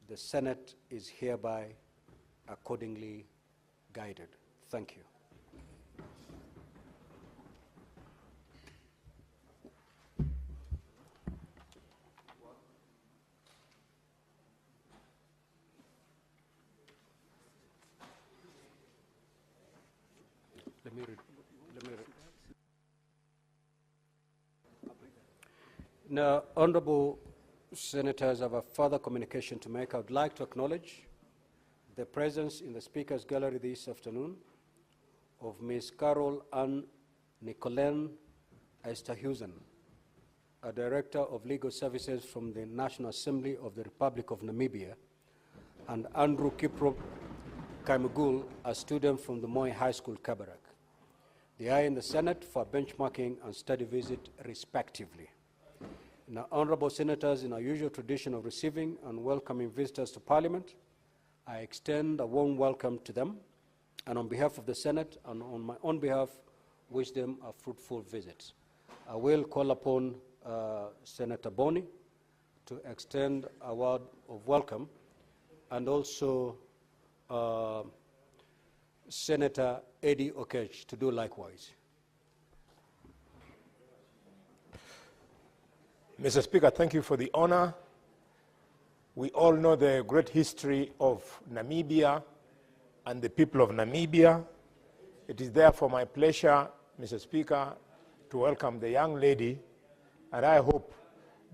The Senate is hereby accordingly guided. Thank you. Let me read. Now, honorable senators, I have a further communication to make. I would like to acknowledge the presence in the Speaker's Gallery this afternoon of Ms. Carol Ann Nicolen Esterhuizen, a Director of Legal Services from the National Assembly of the Republic of Namibia, and Andrew Kiprop Kaimugul, a student from the Moi High School, Kabarak. They are in the Senate for benchmarking and study visit, respectively. Now, honorable senators, in our usual tradition of receiving and welcoming visitors to Parliament, I extend a warm welcome to them, and on behalf of the Senate and on my own behalf, wish them a fruitful visit. I will call upon Senator Boni to extend a word of welcome, and also Senator Eddie Okech to do likewise. Mr. Speaker, thank you for the honor. We all know the great history of Namibia and the people of Namibia. It is therefore my pleasure, Mr. Speaker, to welcome the young lady, and I hope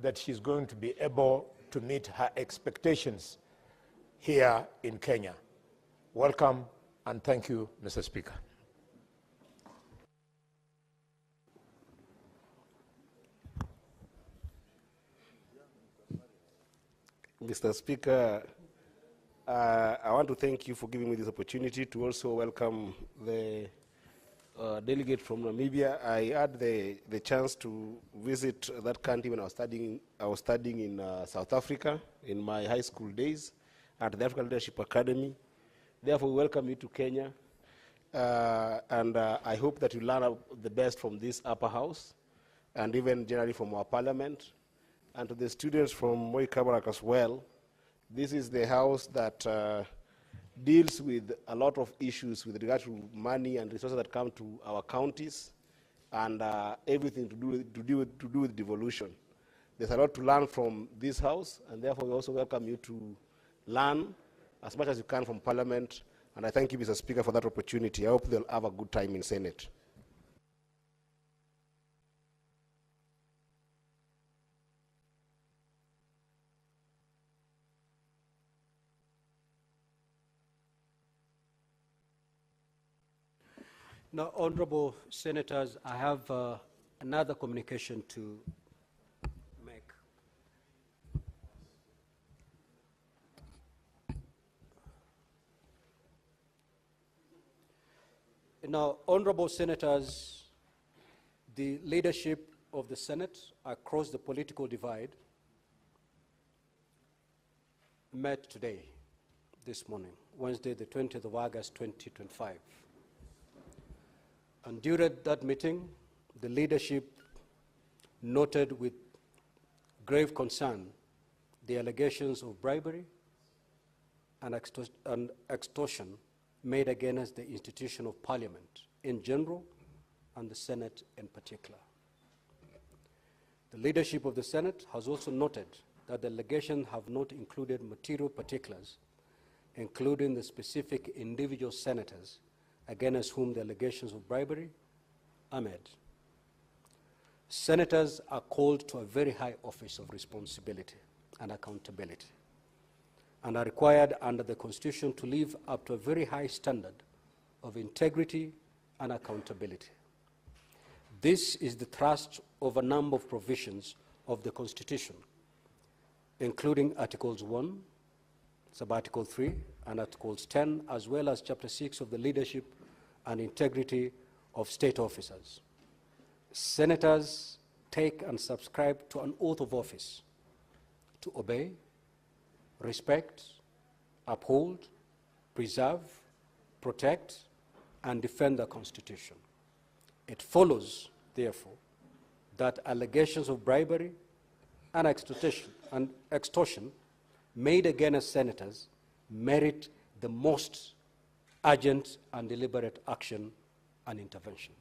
that she's going to be able to meet her expectations here in Kenya. Welcome, and thank you, Mr. Speaker. Mr. Speaker, I want to thank you for giving me this opportunity to also welcome the delegate from Namibia. I had the chance to visit that country when I was studying in South Africa in my high school days at the African Leadership Academy. Therefore, we welcome you to Kenya, and I hope that you learn the best from this upper house, and even generally from our parliament. And to the students from Moi Kabarak as well, this is the house that deals with a lot of issues with regard to money and resources that come to our counties, and everything to do with devolution. There's a lot to learn from this house, and therefore we also welcome you to learn as much as you can from Parliament. And I thank you, Mr. Speaker, for that opportunity. I hope they'll have a good time in Senate. Now, honorable senators, I have another communication to make. Now, honorable senators, the leadership of the Senate across the political divide met today, this morning, Wednesday, the 20th of August, 2025. And during that meeting, the leadership noted with grave concern the allegations of bribery and extortion made against the institution of Parliament in general and the Senate in particular. The leadership of the Senate has also noted that the allegations have not included material particulars, including the specific individual senators against whom the allegations of bribery are made. Senators are called to a very high office of responsibility and accountability, and are required under the Constitution to live up to a very high standard of integrity and accountability. This is the thrust of a number of provisions of the Constitution, including Articles 1, Sub-Article 3, and Articles 10, as well as Chapter 6 of the Leadership and Integrity of State Officers. Senators take and subscribe to an oath of office to obey, respect, uphold, preserve, protect, and defend the Constitution. It follows, therefore, that allegations of bribery and extortion made against senators merit the most urgent and deliberate action and intervention.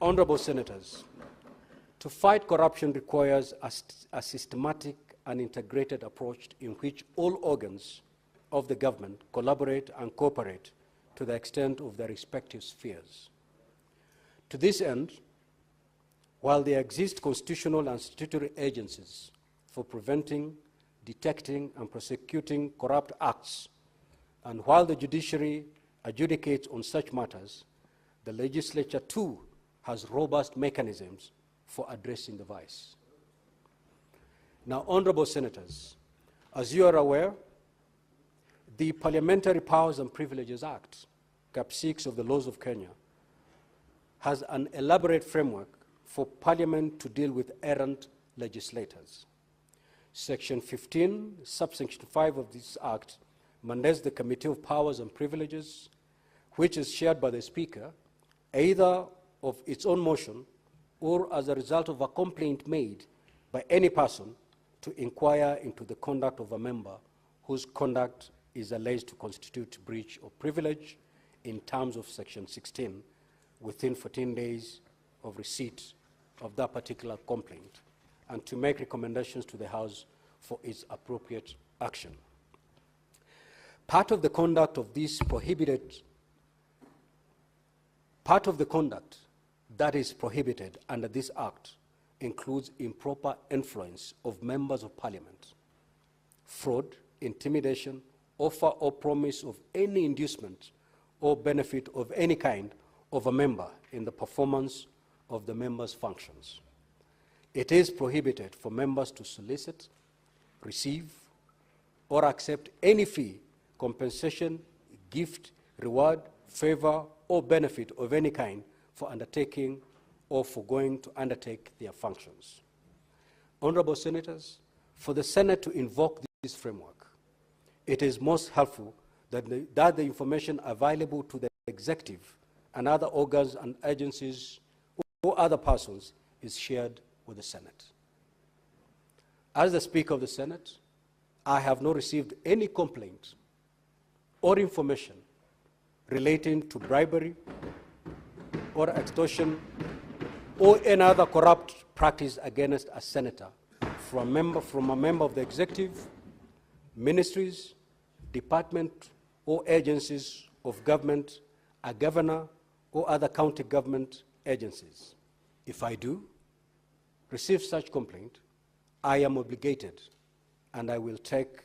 Honorable senators, to fight corruption requires a systematic and integrated approach in which all organs of the government collaborate and cooperate to the extent of their respective spheres. To this end, while there exist constitutional and statutory agencies for preventing, detecting, and prosecuting corrupt acts, and while the judiciary adjudicates on such matters, the legislature too has robust mechanisms for addressing the vice. Now, honorable senators, as you are aware, the Parliamentary Powers and Privileges Act, Cap 6 of the laws of Kenya, has an elaborate framework for Parliament to deal with errant legislators. Section 15, subsection 5 of this Act mandates the Committee of Powers and Privileges, which is chaired by the Speaker, either of its own motion or as a result of a complaint made by any person, to inquire into the conduct of a member whose conduct is alleged to constitute breach of privilege in terms of Section 16 within 14 days of receipt of that particular complaint, and to make recommendations to the House for its appropriate action. Part of the conduct that is prohibited under this Act includes improper influence of members of Parliament, fraud, intimidation, offer or promise of any inducement or benefit of any kind of a member in the performance of the member's functions. It is prohibited for members to solicit, receive, or accept any fee, compensation, gift, reward, favor, or benefit of any kind for undertaking or for going to undertake their functions. Honorable Senators, for the Senate to invoke this framework, it is most helpful that the information available to the executive and other organs and agencies or other persons is shared with the Senate. As the Speaker of the Senate, I have not received any complaint or information relating to bribery or extortion or any other corrupt practice against a senator from a member of the executive, ministries, department, or agencies of government, a governor, or other county government agencies. If I do receive such complaint, I am obligated and I will take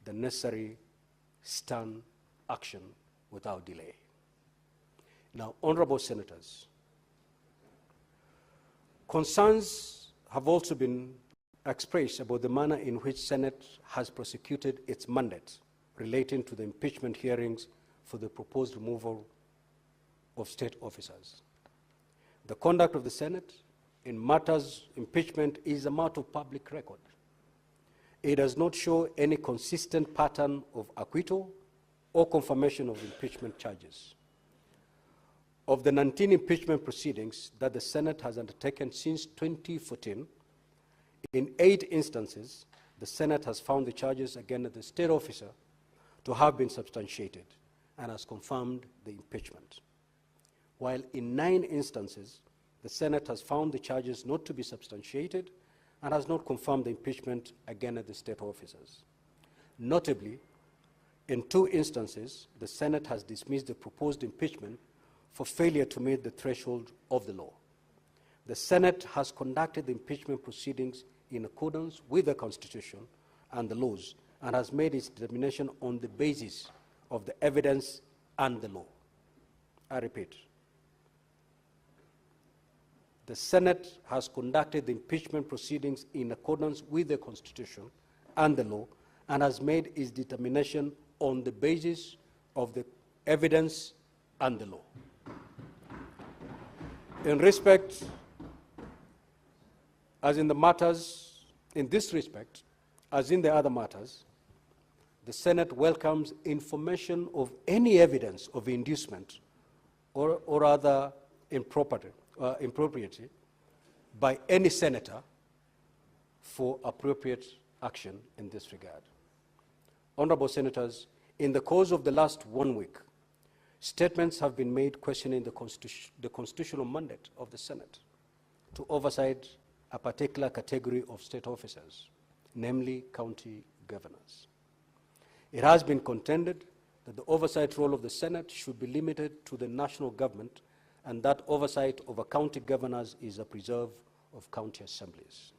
the necessary stern action without delay. Now, honorable senators, concerns have also been expressed about the manner in which Senate has prosecuted its mandate relating to the impeachment hearings for the proposed removal of state officers. The conduct of the Senate in matters impeachment is a matter of public record. It does not show any consistent pattern of acquittal or confirmation of impeachment charges. Of the 19 impeachment proceedings that the Senate has undertaken since 2014, in 8 instances, the Senate has found the charges against the state officer to have been substantiated and has confirmed the impeachment. While in 9 instances, the Senate has found the charges not to be substantiated and has not confirmed the impeachment against the state officers. Notably, in 2 instances, the Senate has dismissed the proposed impeachment for failure to meet the threshold of the law. The Senate has conducted the impeachment proceedings in accordance with the Constitution and the laws and has made its determination on the basis of the evidence and the law. I repeat, the Senate has conducted the impeachment proceedings in accordance with the Constitution and the law and has made its determination on the basis of the evidence and the law. In respect, as in the matters, in this respect, as in the other matters, the Senate welcomes information of any evidence of inducement or other impropriety by any senator for appropriate action in this regard. Honorable Senators, in the course of the last 1 week, statements have been made questioning the constitutional mandate of the Senate to oversight a particular category of state officers, namely county governors. It has been contended that the oversight role of the Senate should be limited to the national government and that oversight over county governors is a preserve of county assemblies.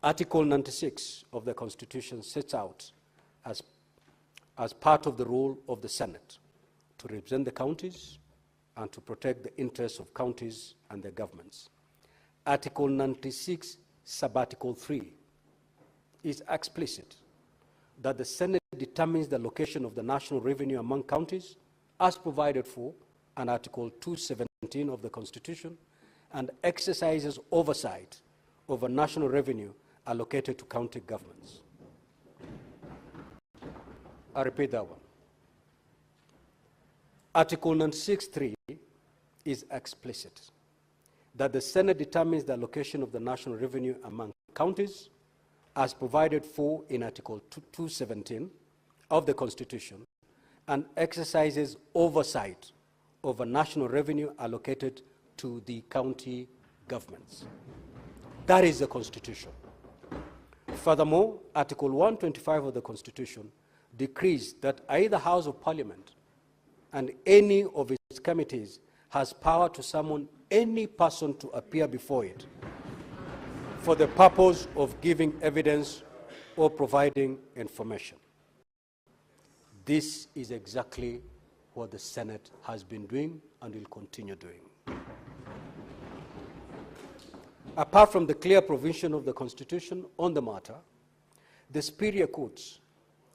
Article 96 of the Constitution sets out as part of the role of the Senate to represent the counties and to protect the interests of counties and their governments. Article 96, subarticle 3, is explicit that the Senate determines the allocation of the national revenue among counties as provided for in Article 217 of the Constitution and exercises oversight over national revenue allocated to county governments. I repeat that one. Article 96(3) is explicit that the Senate determines the allocation of the national revenue among counties as provided for in Article 217 of the Constitution and exercises oversight over national revenue allocated to the county governments. That is the Constitution. Furthermore, Article 125 of the Constitution decrees that either House of Parliament and any of its committees has power to summon any person to appear before it for the purpose of giving evidence or providing information. This is exactly what the Senate has been doing and will continue doing. Apart from the clear provision of the Constitution on the matter, the superior courts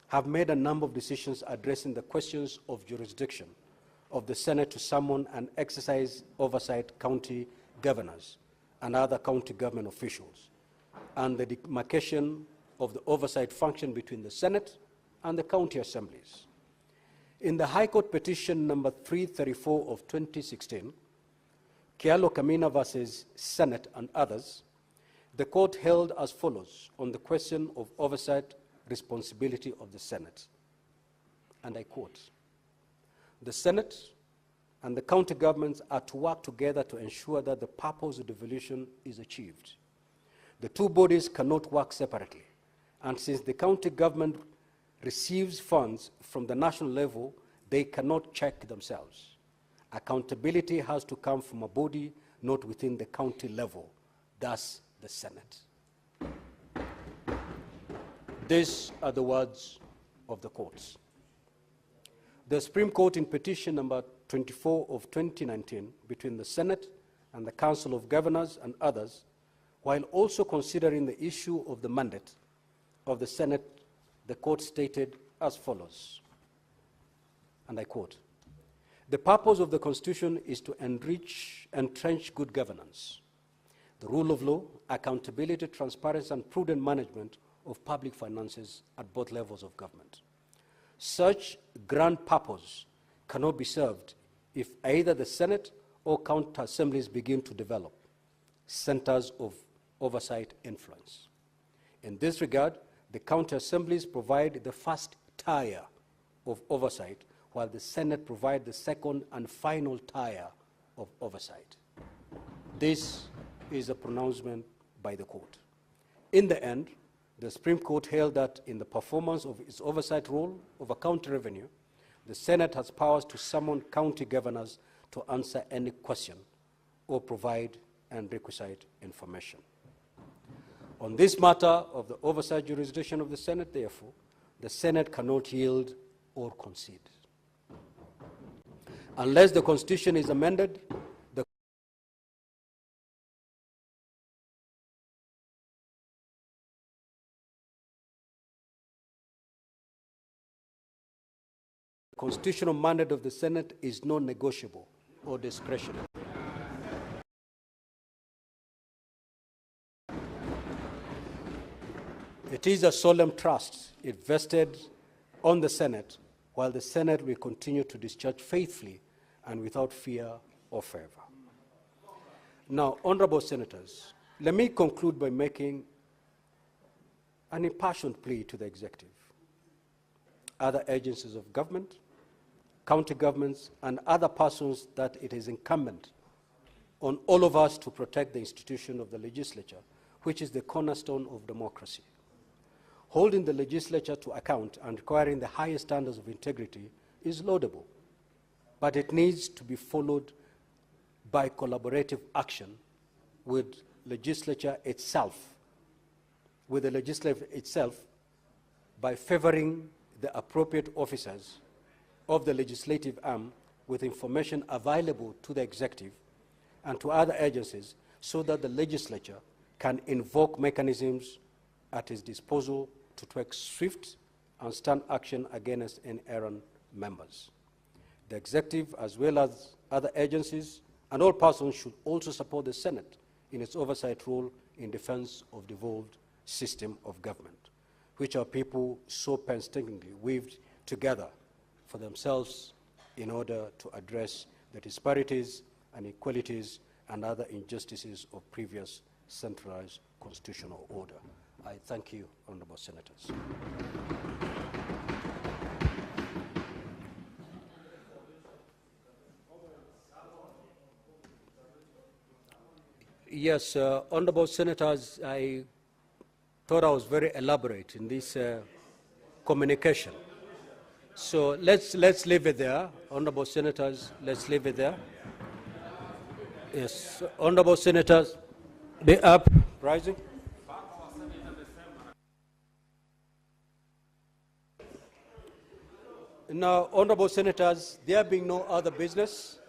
have made a number of decisions addressing the questions of jurisdiction of the Senate to summon and exercise oversight county governors and other county government officials, and the demarcation of the oversight function between the Senate and the county assemblies. In the High Court petition number 334 of 2016, Kialo Kamina versus Senate and others, the court held as follows on the question of oversight responsibility of the Senate. And I quote, "The Senate and the county governments are to work together to ensure that the purpose of devolution is achieved. The two bodies cannot work separately, and since the county government receives funds from the national level, they cannot check themselves. Accountability has to come from a body not within the county level, thus the Senate." These are the words of the courts. The Supreme Court in petition number 24 of 2019 between the Senate and the Council of Governors and others, while also considering the issue of the mandate of the Senate, the court stated as follows, and I quote, "The purpose of the Constitution is to entrench good governance, the rule of law, accountability, transparency, and prudent management of public finances at both levels of government. Such grand purpose cannot be served if either the Senate or county assemblies begin to develop centers of oversight influence. In this regard, the county assemblies provide the first tier of oversight, while the Senate provides the second and final tier of oversight." This is a pronouncement by the court. In the end, the Supreme Court held that in the performance of its oversight role over county revenue, the Senate has powers to summon county governors to answer any question or provide and requisite information. On this matter of the oversight jurisdiction of the Senate, therefore, the Senate cannot yield or concede. Unless the Constitution is amended, the constitutional mandate of the Senate is non-negotiable or discretionary. It is a solemn trust it vested on the Senate, while the Senate will continue to discharge faithfully and without fear or favor. Now, honorable senators, let me conclude by making an impassioned plea to the executive, other agencies of government, county governments, and other persons that it is incumbent on all of us to protect the institution of the legislature, which is the cornerstone of democracy. Holding the legislature to account and requiring the highest standards of integrity is laudable, but it needs to be followed by collaborative action with the legislature itself by favoring the appropriate officers of the legislative arm with information available to the executive and to other agencies so that the legislature can invoke mechanisms at its disposal to take swift and stern action against errant members. The executive, as well as other agencies, And all persons should also support the Senate in its oversight role in defense of the devolved system of government, which our people so painstakingly weaved together for themselves in order to address the disparities and inequalities and other injustices of previous centralized constitutional order. I thank you, honorable senators. Yes, honorable senators, I thought I was very elaborate in this communication. So let's leave it there, honorable senators. Let's leave it there. Yes, honorable senators, the up rising. Now, honorable senators, there being no other business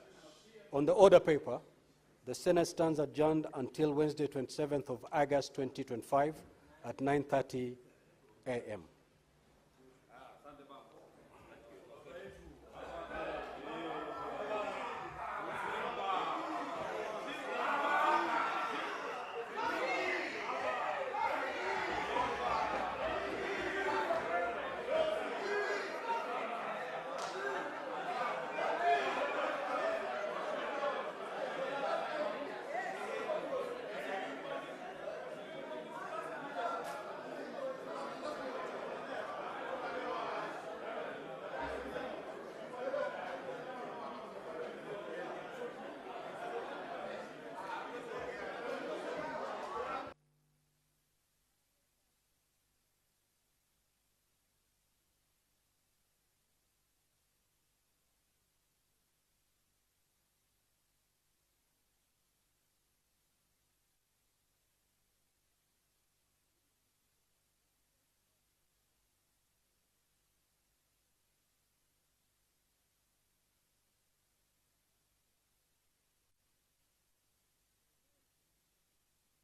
on the order paper, the Senate stands adjourned until Wednesday, 27th of August, 2025 at 9:30 a.m.